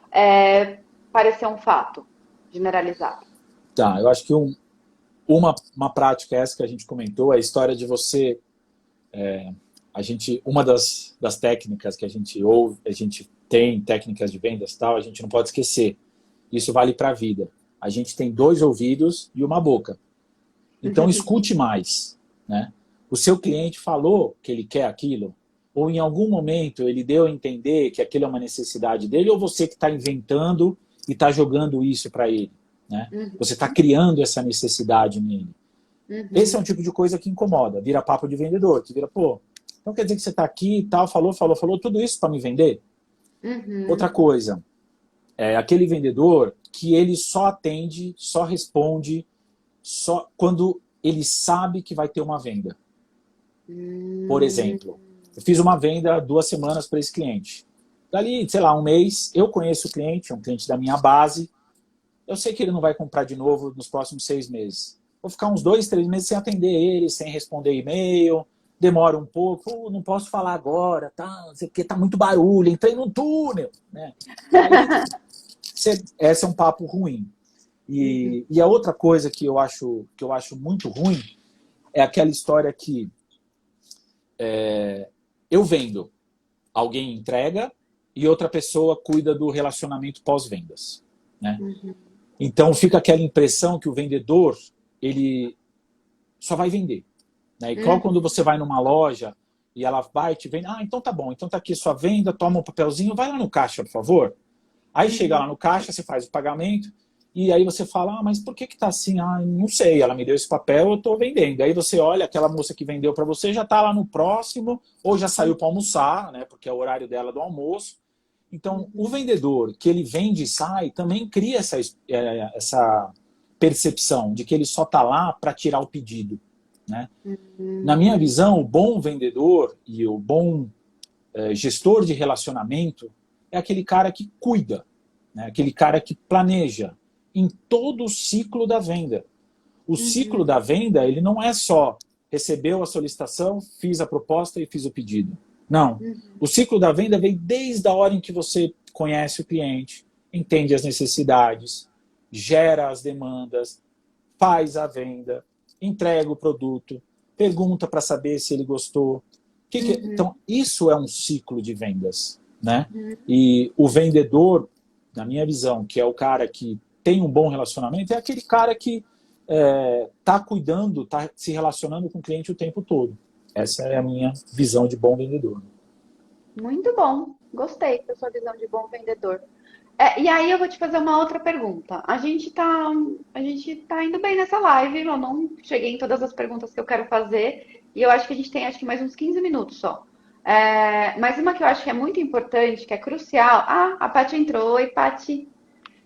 A: parecer um fato generalizado?
B: Tá, eu acho que uma prática essa que a gente comentou é a história de você. Uma das técnicas que a gente ouve, a gente tem técnicas de vendas e tal, a gente não pode esquecer. Isso vale para a vida. A gente tem 2 ouvidos e uma boca. Então escute mais, né? O seu cliente falou que ele quer aquilo, ou em algum momento ele deu a entender que aquilo é uma necessidade dele, ou você que está inventando e está jogando isso para ele, né?
A: Uhum,
B: Você está criando essa necessidade nele. Esse é um
A: uhum,
B: tipo de coisa que incomoda, vira papo de vendedor, que vira, pô, então quer dizer que você está aqui e tal, falou, tudo isso para me vender? Outra
A: uhum,
B: coisa, é aquele vendedor que ele só atende, só responde, só quando ele sabe que vai ter uma venda. Por
A: hum,
B: exemplo, eu fiz uma venda 2 semanas para esse cliente. Dali, sei lá, um mês, eu conheço o cliente, é um cliente da minha base, eu sei que ele não vai comprar de novo nos próximos 6 meses. Vou ficar uns 2, 3 meses sem atender ele, sem responder e-mail, demora um pouco, não posso falar agora, tá? Porque tá muito barulho, entrei num túnel, né? Aí, esse é um papo ruim.
A: uhum,
B: E a outra coisa que eu acho muito ruim é aquela história que eu vendo, alguém entrega e outra pessoa cuida do relacionamento pós-vendas, né?
A: uhum,
B: Então fica aquela impressão que o vendedor ele só vai vender, né? Igual
A: uhum,
B: quando você vai numa loja e ela vai te vende, então tá bom, então tá aqui sua venda, toma um papelzinho, vai lá no caixa, por favor. Aí chega lá
A: uhum.
B: no caixa, você faz o pagamento, e aí você fala, mas por que tá assim? Não sei, ela me deu esse papel, eu tô vendendo. Aí você olha, aquela moça que vendeu para você já tá lá no próximo, ou já saiu para almoçar, né? Porque é o horário dela do almoço. Então, o vendedor que ele vende e sai também cria essa percepção de que ele só tá lá para tirar o pedido, né? Na minha
A: Uhum.
B: visão, o bom vendedor e o bom gestor de relacionamento é aquele cara que cuida, né? Aquele cara que planeja em todo o ciclo da venda. O ciclo
A: Uhum.
B: da venda, ele não é só recebeu a solicitação, fiz a proposta e fiz o pedido. Não.
A: Uhum.
B: O ciclo da venda vem desde a hora em que você conhece o cliente, entende as necessidades, gera as demandas, faz a venda, entrega o produto, pergunta para saber se ele gostou.
A: Uhum.
B: Então, isso é um ciclo de vendas, né?
A: Uhum.
B: E o vendedor, na minha visão, que é o cara que tem um bom relacionamento, é aquele cara que está cuidando, está se relacionando com o cliente o tempo todo. Essa é a minha visão de bom vendedor.
A: Muito bom. Gostei da sua visão de bom vendedor. E aí eu vou te fazer uma outra pergunta. A gente tá indo bem nessa live. Eu não cheguei em todas as perguntas que eu quero fazer. E eu acho que a gente tem acho que mais uns 15 minutos só. Mas uma que eu acho que é muito importante, que é crucial. Ah, a Paty entrou. Oi, Paty.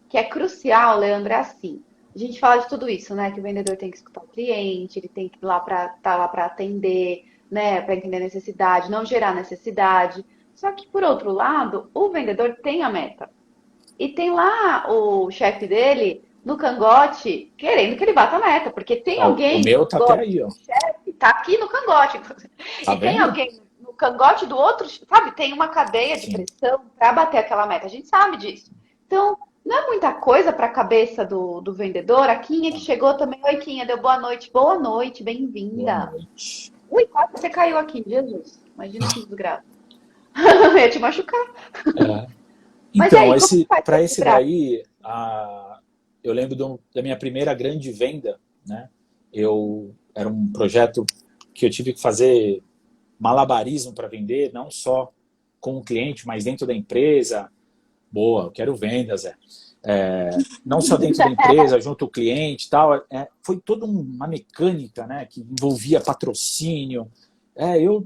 A: Que é crucial, Leandro, é assim. A gente fala de tudo isso, né? Que o vendedor tem que escutar o cliente, ele tem que ir lá para estar lá para atender, né? Para entender a necessidade, não gerar necessidade. Só que, por outro lado, o vendedor tem a meta. E tem lá o chefe dele no cangote querendo que ele bata a meta, porque tem
B: O
A: alguém no
B: meu tá até
A: cangote
B: aí, ó.
A: do chefe, tá aqui no cangote, inclusive.
B: Tá
A: E tem
B: vendo?
A: alguém no cangote do outro, sabe? Tem uma cadeia de
B: Sim.
A: pressão para bater aquela meta. A gente sabe disso. Então, não é muita coisa para a cabeça do vendedor. A Quinha que chegou também. Oi, Quinha, deu boa noite. Boa noite,
B: Boa
A: bem-vinda.
B: noite.
A: Ui, quase você caiu aqui, Jesus. Imagina que desgraça. Eu ia te machucar.
B: É.
A: Mas e
B: Então,
A: aí, como que faz pra
B: para esse
A: equilibrar?
B: daí, eu lembro da minha primeira grande venda, né? Era um projeto que eu tive que fazer malabarismo para vender, não só com o cliente, mas dentro da empresa. Boa, eu quero vendas, não só dentro da empresa, junto ao cliente e tal. Foi toda uma mecânica, né, que envolvia patrocínio.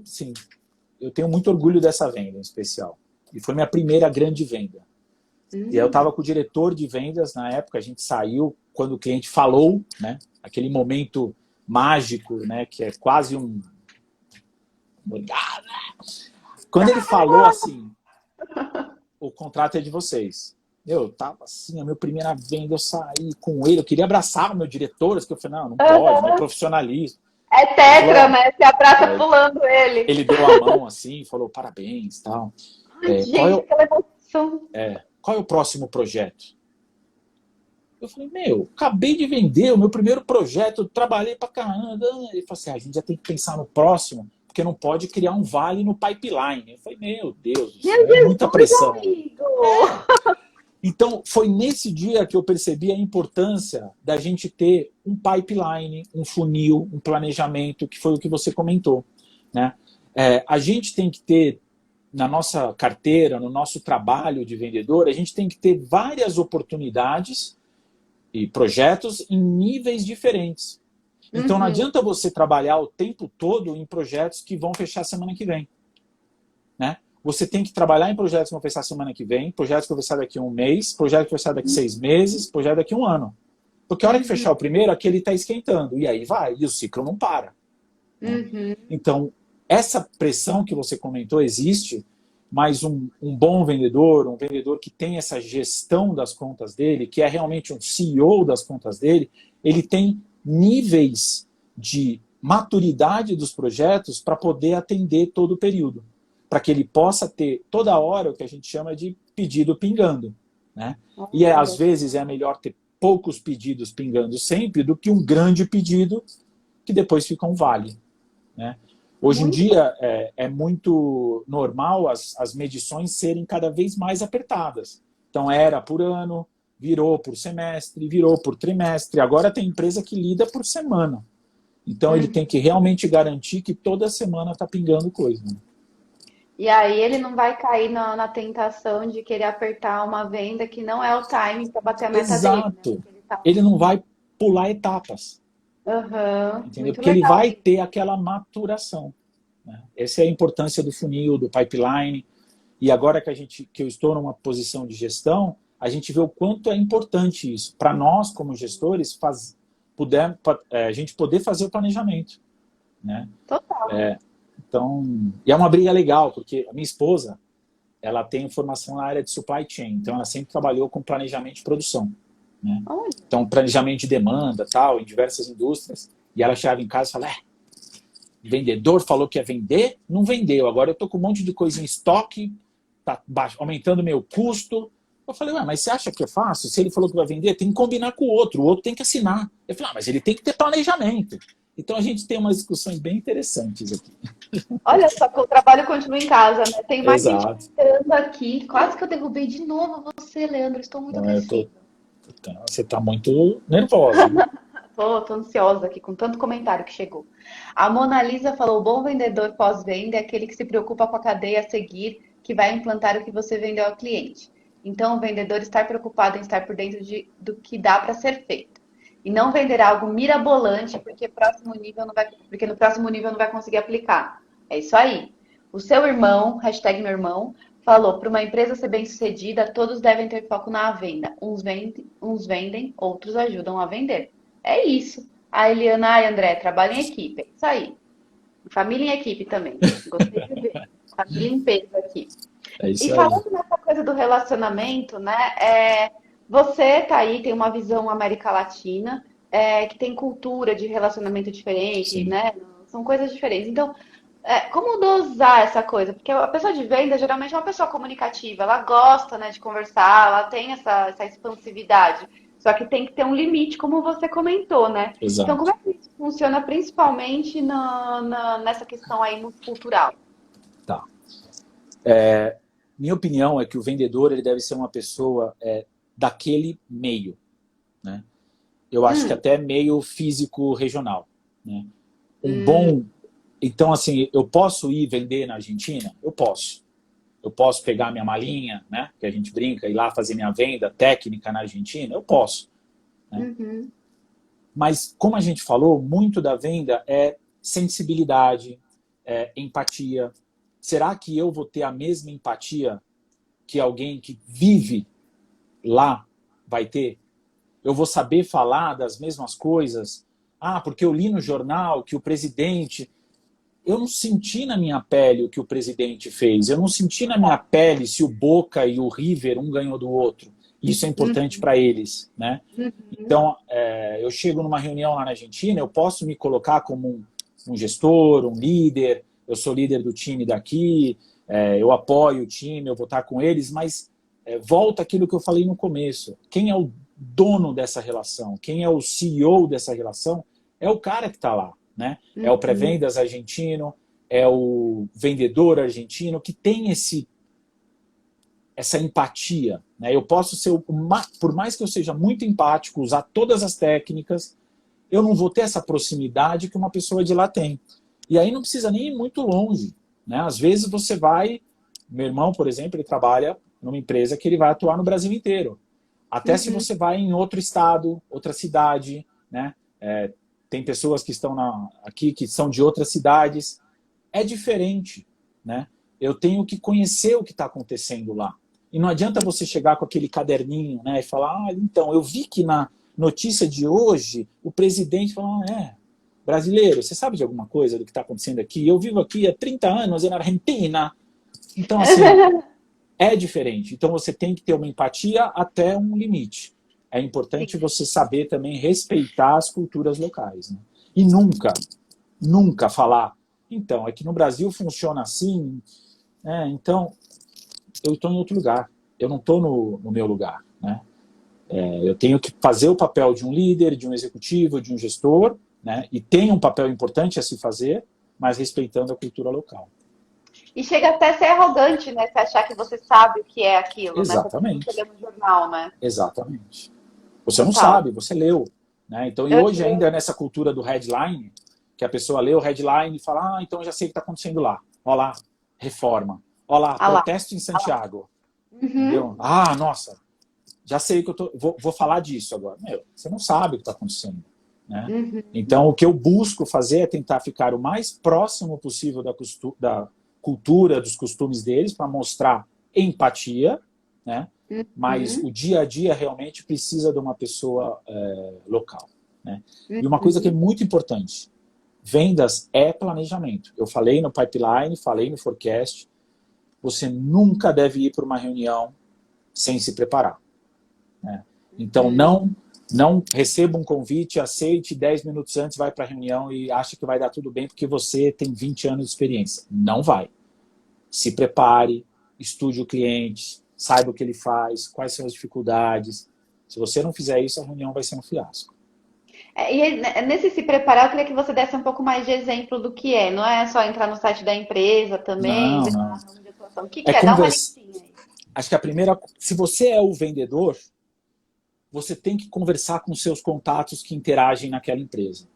B: Sim, eu tenho muito orgulho dessa venda em especial. E foi minha primeira grande venda. E aí eu estava com o diretor de vendas na época, a gente saiu quando o cliente falou, né, aquele momento mágico, né, que é quase um... Quando ele falou assim, o contrato é de vocês. Eu tava assim, a minha primeira venda, eu saí com ele, eu queria abraçar o meu diretor, eu falei, não pode, não é profissionalismo.
A: É
B: Ele falou,
A: tetra, né? Você abraça pulando ele.
B: ele deu a mão assim, falou parabéns, tal.
A: Ai,
B: Qual é
A: gente, aquela emoção.
B: qual é o próximo projeto? Eu falei, acabei de vender o meu primeiro projeto, trabalhei pra caramba. Ele falou assim, a gente já tem que pensar no próximo, porque não pode criar um vale no pipeline. Eu falei, meu Deus do
A: Meu
B: céu, é muita
A: Jesus,
B: pressão.
A: amigo!
B: Então, foi nesse dia que eu percebi a importância da gente ter um pipeline, um funil, um planejamento, que foi o que você comentou, né? A gente tem que ter, na nossa carteira, no nosso trabalho de vendedor, a gente tem que ter várias oportunidades e projetos em níveis diferentes. Então, não adianta você trabalhar o tempo todo em projetos que vão fechar semana que vem, né? Você tem que trabalhar em projetos que vão fechar semana que vem, projetos que vão fechar daqui a um mês, projetos que vão fechar daqui a 6 meses, projeto daqui a um ano. Porque a hora que fechar o primeiro, aquele está esquentando. E aí vai, e o ciclo não para. Né? Então, essa pressão que você comentou existe, mas um bom vendedor, um vendedor que tem essa gestão das contas dele, que é realmente um CEO das contas dele, ele tem níveis de maturidade dos projetos para poder atender todo o período. Para que ele possa ter toda hora o que a gente chama de pedido pingando. Né? E às vezes é melhor ter poucos pedidos pingando sempre do que um grande pedido que depois fica um vale. Né? Hoje em dia é muito normal as medições serem cada vez mais apertadas. Então era por ano, virou por semestre, virou por trimestre. Agora tem empresa que lida por semana. Então ele tem que realmente garantir que toda semana está pingando coisa. Né?
A: E aí ele não vai cair na tentação de querer apertar uma venda que não é o timing para bater a meta dele, né?
B: Exato. Ele não vai pular etapas. Entendeu?
A: Muito
B: Porque ele
A: legal
B: vai
A: isso.
B: ter aquela maturação. Né? Essa é a importância do funil, do pipeline. E agora que eu estou numa posição de gestão, a gente vê o quanto é importante isso. Para nós, como gestores, a gente poder fazer o planejamento. Né?
A: Total.
B: Então, e é uma briga legal, porque a minha esposa, ela tem formação na área de supply chain, então ela sempre trabalhou com planejamento de produção. Né? Então, planejamento de demanda, tal, em diversas indústrias. E ela chegava em casa e falava, vendedor falou que ia vender, não vendeu. Agora eu tô com um monte de coisa em estoque, tá aumentando meu custo. Eu falei, mas você acha que é fácil? Se ele falou que vai vender, tem que combinar com o outro tem que assinar. Eu falei, mas ele tem que ter planejamento. Então a gente tem umas discussões bem interessantes aqui.
A: Olha só, que o trabalho continua em casa, né? Tem mais gente
B: Exato.
A: entrando aqui. Quase que eu derrubei de novo você, Leandro. Estou muito agressiva.
B: Você tá muito nervosa. Né?
A: Tô ansiosa aqui com tanto comentário que chegou. A Mona Lisa falou: o bom vendedor pós-venda é aquele que se preocupa com a cadeia a seguir, que vai implantar o que você vendeu ao cliente. Então, o vendedor está preocupado em estar por dentro do que dá para ser feito. E não vender algo mirabolante, porque no próximo nível não vai conseguir aplicar. É isso aí. O seu irmão, hashtag meu irmão, falou: para uma empresa ser bem-sucedida, todos devem ter foco na venda. Uns vendem, outros ajudam a vender. É isso. A Eliana, ai, André, trabalho em equipe. É isso aí. Família em equipe também. Gostei de ver. Família em peso aqui.
B: É isso
A: E
B: aí.
A: falando nessa coisa do relacionamento, né? Você tá aí, tem uma visão América Latina, que tem cultura de relacionamento diferente,
B: Sim.
A: né? São coisas diferentes. Então, como dosar essa coisa? Porque a pessoa de venda geralmente é uma pessoa comunicativa, ela gosta, né, de conversar, ela tem essa expansividade. Só que tem que ter um limite, como você comentou, né?
B: Exato.
A: Então, como é que isso funciona principalmente nessa questão aí multicultural.
B: Tá. Minha opinião é que o vendedor ele deve ser uma pessoa daquele meio, né? Eu acho que até meio físico regional, né? Então, assim, eu posso ir vender na Argentina? Eu posso. Eu posso pegar minha malinha, né? Que a gente brinca, ir lá fazer minha venda técnica na Argentina? Eu posso, né? Mas, como a gente falou, muito da venda é sensibilidade, empatia. Será que eu vou ter a mesma empatia que alguém que vive lá vai ter? Eu vou saber falar das mesmas coisas? Ah, porque eu li no jornal que o presidente... Eu não senti na minha pele o que o presidente fez. Eu não senti na minha pele se o Boca e o River um ganhou do outro. Isso é importante para eles, né? Então, eu chego numa reunião lá na Argentina, eu posso me colocar como um gestor, um líder, eu sou líder do time daqui, eu apoio o time, eu vou estar com eles, mas volta aquilo que eu falei no começo. Quem é o dono dessa relação? Quem é o CEO dessa relação? É o cara que está lá, né? É o pré-vendas argentino, é o vendedor argentino que tem essa empatia, né? Eu posso ser, por mais que eu seja muito empático, usar todas as técnicas, eu não vou ter essa proximidade que uma pessoa de lá tem. E aí não precisa nem ir muito longe, né? Às vezes você vai... Meu irmão, por exemplo, ele trabalha numa empresa que ele vai atuar no Brasil inteiro. Até se você vai em outro estado, outra cidade, né? Tem pessoas que estão aqui que são de outras cidades. É diferente, né? Eu tenho que conhecer o que está acontecendo lá. E não adianta você chegar com aquele caderninho, né, e falar, então, eu vi que na notícia de hoje o presidente falou, brasileiro, você sabe de alguma coisa do que está acontecendo aqui? Eu vivo aqui há 30 anos na Argentina. Então, assim, é diferente. Então, você tem que ter uma empatia até um limite. É importante você saber também respeitar as culturas locais, né? E nunca falar, então, é que no Brasil funciona assim, então eu estou em outro lugar, eu não estou no meu lugar, né? Eu tenho que fazer o papel de um líder, de um executivo, de um gestor, né? E tem um papel importante a se fazer, mas respeitando a cultura local.
A: E chega até a ser arrogante, né? Você achar que você sabe o que é aquilo, né? Porque você
B: Exatamente.
A: lê no jornal, né?
B: Exatamente. Você não
A: Total.
B: sabe, você leu, né? Então, e hoje ainda nessa cultura do headline, que a pessoa lê o headline e fala, então eu já sei o que está acontecendo lá. Olha lá, reforma. Olha lá,
A: Ah lá.
B: protesto em Santiago. Entendeu? Nossa, já sei que vou falar disso agora. Você não sabe o que está acontecendo, né? Então, o que eu busco fazer é tentar ficar o mais próximo possível da cultura, dos costumes deles, para mostrar empatia, né? Mas o dia a dia realmente precisa de uma pessoa local, né? E uma coisa que é muito importante, vendas é planejamento. Eu falei no pipeline, falei no forecast, você nunca deve ir para uma reunião sem se preparar, né? Então, não receba um convite, aceite, 10 minutos antes vai para a reunião e acha que vai dar tudo bem porque você tem 20 anos de experiência. Não vai. Se prepare, estude o cliente, saiba o que ele faz, quais são as dificuldades. Se você não fizer isso, a reunião vai ser um fiasco.
A: Nesse se preparar, eu queria que você desse um pouco mais de exemplo do que é. Não é só entrar no site da empresa também, ver
B: Não.
A: lá o nome de atuação. O que é? Dá uma listinha aí.
B: Acho que a primeira... Se você é o vendedor, você tem que conversar com seus contatos que interagem naquela empresa.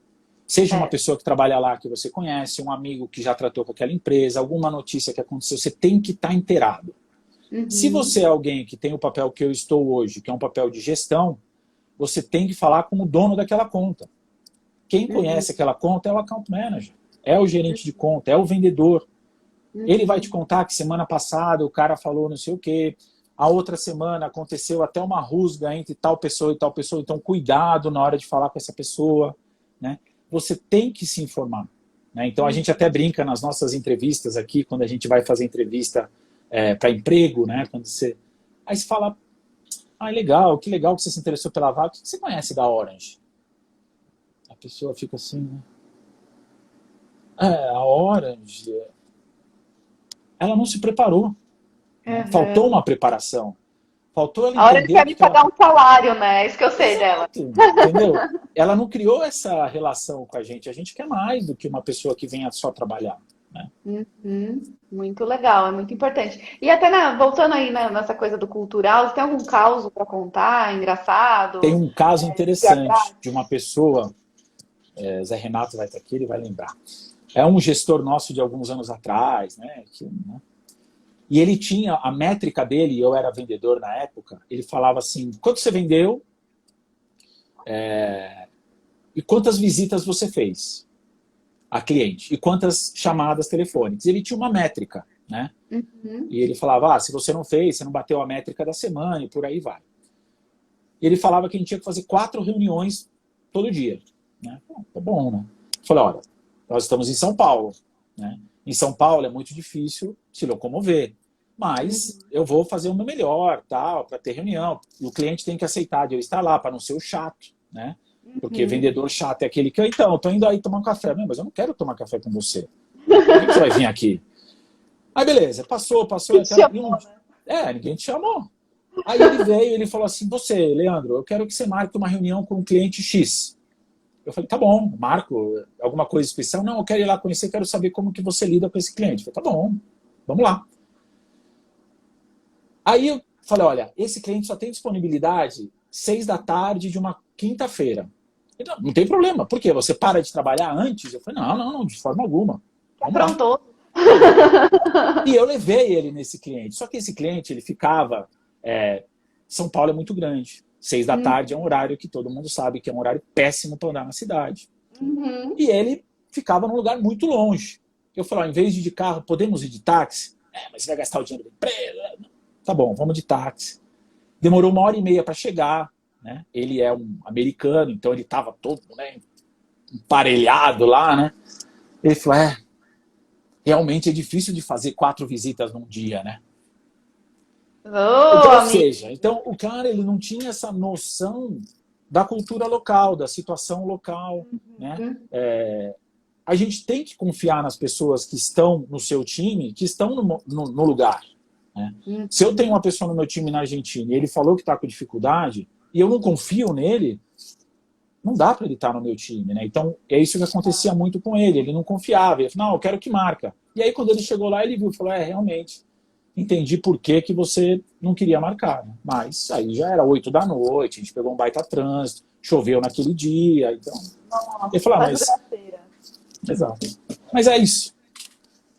B: Seja uma pessoa que trabalha lá que você conhece, um amigo que já tratou com aquela empresa, alguma notícia que aconteceu, você tem que estar inteirado. Se você é alguém que tem o papel que eu estou hoje, que é um papel de gestão, você tem que falar como dono daquela conta. Quem conhece aquela conta é o account manager, é o gerente de conta, é o vendedor. Ele vai te contar que semana passada o cara falou não sei o quê, a outra semana aconteceu até uma rusga entre tal pessoa e tal pessoa, então cuidado na hora de falar com essa pessoa, né? Você tem que se informar, né? Então a gente até brinca nas nossas entrevistas aqui, quando a gente vai fazer entrevista para emprego, né? Quando você... Aí você fala, legal, que legal que você se interessou pela vaga, o que você conhece da Orange? A pessoa fica assim, né? A Orange... Ela não se preparou. Faltou uma preparação. Faltou ela
A: A hora de
B: entender
A: quer
B: o
A: me
B: que que ela...
A: pagar um salário, né? É isso que eu sei dela.
B: Exato, entendeu? Ela não criou essa relação com a gente quer mais do que uma pessoa que venha só trabalhar, né?
A: Uhum, muito legal, é muito importante. E até voltando aí nessa coisa do cultural, você tem algum caos para contar,
B: Tem
A: engraçado?
B: um caso
A: Teatral?
B: interessante de uma pessoa, Zé Renato vai estar aqui, ele vai lembrar. É um gestor nosso de alguns anos atrás, né? E ele tinha a métrica dele, eu era vendedor na época, ele falava assim, quanto você vendeu e quantas visitas você fez a cliente e quantas chamadas telefônicas. Ele tinha uma métrica, né?
A: Uhum.
B: E ele falava, se você não fez, você não bateu a métrica da semana e por aí vai. E ele falava que a gente tinha que fazer 4 reuniões todo dia, né? Tá bom, né? Eu falei, olha, nós estamos em São Paulo, né? Em São Paulo é muito difícil se locomover, mas eu vou fazer o meu melhor, tal, para ter reunião. E o cliente tem que aceitar de eu estar lá para não ser o chato, né? Porque
A: Uhum.
B: vendedor chato é aquele que, então, eu tô indo aí tomar um café. Não, mas eu não quero tomar café com você. Por que você vai vir aqui? Aí beleza, passou
A: Que te
B: até
A: chamou, né?
B: ninguém te chamou. Aí ele veio e ele falou assim, você, Leandro, eu quero que você marque uma reunião com o cliente X. Eu falei, tá bom, marco alguma coisa especial? Não, eu quero ir lá conhecer, quero saber como que você lida com esse cliente. Eu falei, tá bom, vamos lá. Aí eu falei, olha, esse cliente só tem disponibilidade 6 da tarde de uma quinta-feira. Não, não tem problema, por quê? Você para de trabalhar antes? Eu falei, não, de forma alguma.
A: Que
B: Vamos lá.
A: aprontou.
B: E eu levei ele nesse cliente. Só que esse cliente, ele ficava... São Paulo é muito grande. 6 da tarde é um horário que todo mundo sabe que é um horário péssimo para andar na cidade.
A: Uhum.
B: E ele ficava num lugar muito longe. Eu falei, ó, em vez de ir de carro, podemos ir de táxi? Mas você vai gastar o dinheiro da empresa. Tá bom, vamos de táxi. Demorou 1h30 para chegar. Né? Ele é um americano, então ele estava todo, né, emparelhado lá. Né? Ele falou, realmente é difícil de fazer 4 visitas num dia, né?
A: Ô,
B: Então, ou
A: amigo.
B: seja, então o cara ele não tinha essa noção da cultura local, da situação local, né? A gente tem que confiar nas pessoas que estão no seu time, que estão no lugar. Né? Se eu tenho uma pessoa no meu time na Argentina e ele falou que está com dificuldade e eu não confio nele, não dá para ele estar no meu time. Né? Então, é isso que acontecia muito com ele. Ele não confiava. Ele falou, não, eu quero que marca. E aí, quando ele chegou lá, ele viu, falou, realmente, entendi por que você não queria marcar. Né? Mas aí já era 8 da noite, a gente pegou um baita trânsito, choveu naquele dia. Então,
A: Nossa,
B: ele falou,
A: só
B: mas...
A: desgraceira.
B: Exato. Mas é isso.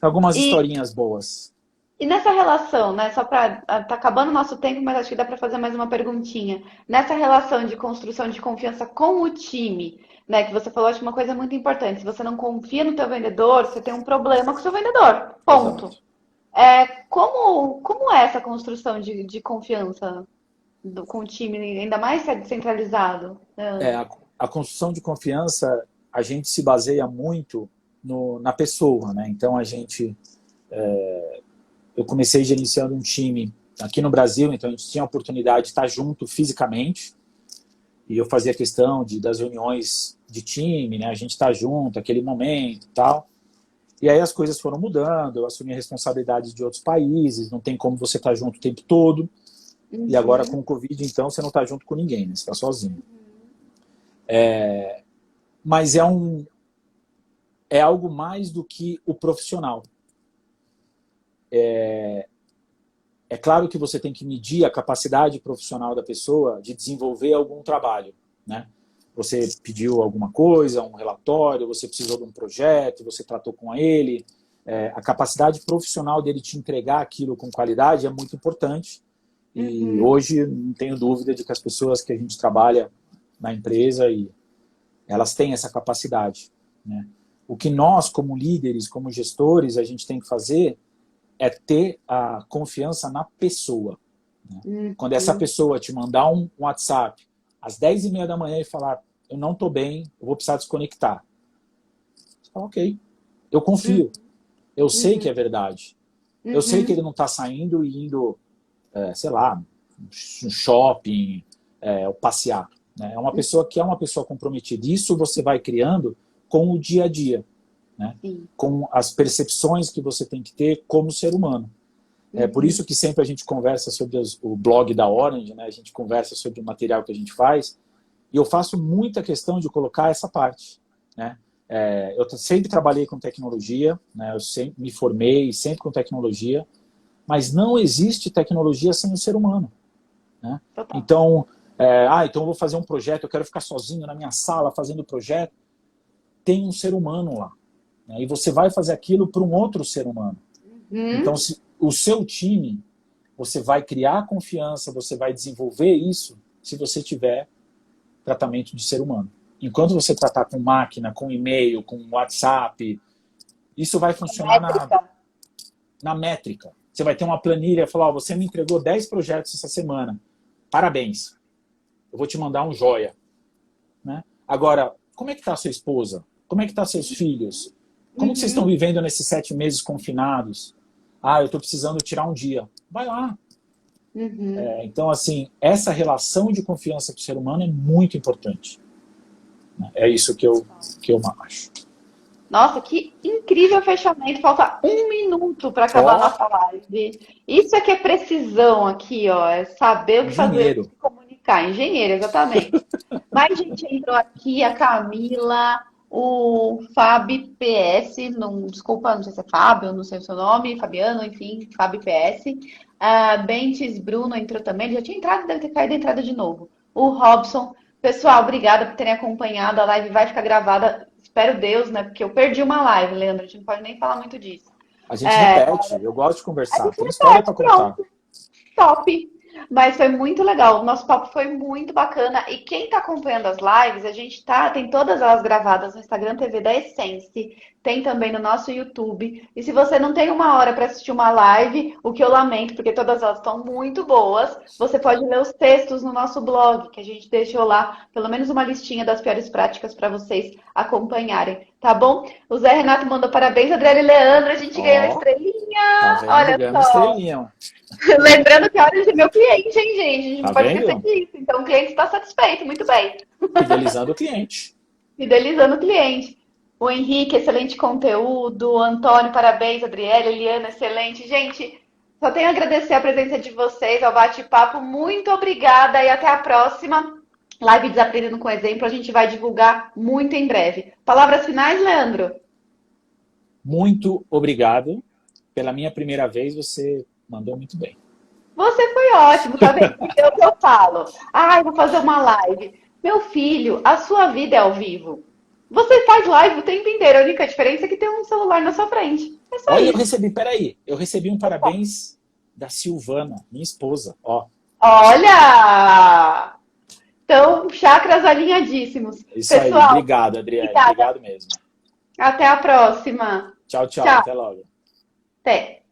B: Algumas
A: E,
B: historinhas boas.
A: e nessa relação, né? Só para tá acabando o nosso tempo, mas acho que dá para fazer mais uma perguntinha. Nessa relação de construção de confiança com o time, né? Que você falou, acho uma coisa muito importante. Se você não confia no teu vendedor, você tem um problema com o seu vendedor. Ponto.
B: Exato.
A: Como é essa construção de confiança com o time, ainda mais centralizado?
B: A construção de confiança, a gente se baseia muito na pessoa. Né? Então, eu comecei gerenciando um time aqui no Brasil, então a gente tinha a oportunidade de estar junto fisicamente, e eu fazia questão das reuniões de time, né? A gente estar junto, aquele momento e tal. E aí as coisas foram mudando, eu assumi a responsabilidade de outros países, não tem como você estar junto o tempo todo. E agora com o Covid, então, você não está junto com ninguém, né? Você está sozinho. Mas é algo mais do que o profissional. É claro que você tem que medir a capacidade profissional da pessoa de desenvolver algum trabalho, né? Você pediu alguma coisa, um relatório, você precisou de um projeto, você tratou com ele. A capacidade profissional dele te entregar aquilo com qualidade é muito importante. E hoje não tenho dúvida de que as pessoas que a gente trabalha na empresa, elas têm essa capacidade. Né? O que nós, como líderes, como gestores, a gente tem que fazer é ter a confiança na pessoa. Né? Quando essa pessoa te mandar um WhatsApp às 10h30 da manhã e falar, eu não estou bem, eu vou precisar desconectar. Você fala, ok, eu confio. Eu sei que é verdade. Eu sei que ele não está saindo e indo, sei lá, no shopping, ou passear. Né? É uma pessoa que é uma pessoa comprometida. Isso você vai criando com o dia a dia. Né? Com as percepções que você tem que ter como ser humano. É por isso que sempre a gente conversa sobre o blog da Orange, né? A gente conversa sobre o material que a gente faz, e eu faço muita questão de colocar essa parte, né? Eu sempre trabalhei com tecnologia, né? Eu sempre me formei sempre com tecnologia, mas não existe tecnologia sem o ser humano, né? Então, então eu vou fazer um projeto, eu quero ficar sozinho na minha sala fazendo projeto. Tem um ser humano lá, né? E você vai fazer aquilo para um outro ser humano. Então, o seu time, você vai criar confiança, você vai desenvolver isso se você tiver tratamento de ser humano. Enquanto você tratar com máquina, com e-mail, com WhatsApp, isso vai funcionar na métrica. Você vai ter uma planilha e falar, você me entregou 10 projetos essa semana. Parabéns. Eu vou te mandar um joia. Né? Agora, como é que está a sua esposa? Como é que estão seus filhos? Como que vocês estão vivendo nesses 7 meses confinados? Eu estou precisando tirar um dia. Vai lá. Então, assim, essa relação de confiança com o ser humano é muito importante. É isso que eu acho.
A: Nossa, que incrível fechamento. Falta 1 minuto para acabar a nossa live. Isso é que é precisão aqui, ó. É saber o que fazer, se comunicar. Engenheiro, exatamente. Mais gente entrou aqui, a Camila, o Fabi PS, desculpa, não sei se é Fábio, não sei o seu nome, Fabiano, enfim, Fabi PS. A Bentes Bruno entrou também, ele já tinha entrado, deve ter caído a entrada de novo. O Robson. Pessoal, obrigada por terem acompanhado. A live vai ficar gravada, espero Deus, né? Porque eu perdi uma live, Leandro. A gente não pode nem falar muito disso.
B: A gente repete, eu gosto de conversar. Tem história para contar.
A: Top! Mas foi muito legal. O nosso papo foi muito bacana. E quem está acompanhando as lives, tem todas elas gravadas no Instagram TV da Essence, tem também no nosso YouTube. E se você não tem 1 hora para assistir uma live, o que eu lamento, porque todas elas estão muito boas, você pode ler os textos no nosso blog, que a gente deixou lá, pelo menos uma listinha das piores práticas para vocês acompanharem, tá bom? O Zé Renato mandou parabéns, Adriana e Leandro, a gente ganhou a estrelinha.
B: Tá vendo?
A: Olha só.
B: Estrelinha.
A: Lembrando que a Orange é meu cliente, hein, gente? A gente não pode
B: vendo?
A: esquecer disso. Então o cliente está satisfeito, muito bem.
B: Fidelizando o cliente.
A: Fidelizando o cliente. O Henrique, excelente conteúdo. O Antônio, parabéns. Adriele, Eliana, excelente. Gente, só tenho a agradecer a presença de vocês, ao bate-papo. Muito obrigada e até a próxima. Live Desaprendendo com Exemplo, a gente vai divulgar muito em breve. Palavras finais, Leandro?
B: Muito obrigado. Pela minha primeira vez, você mandou muito bem.
A: Você foi ótimo, tá vendo? É o que eu falo. Vou fazer uma live. Meu filho, a sua vida é ao vivo. Você faz live o tempo inteiro. A única diferença é que tem um celular na sua frente. É só isso.
B: Eu recebi um parabéns da Silvana, minha esposa.
A: Olha! Então, chakras alinhadíssimos.
B: Isso pessoal, aí, obrigado, Adriana. Obrigado mesmo.
A: Até a próxima.
B: Tchau. Até logo.
A: Até.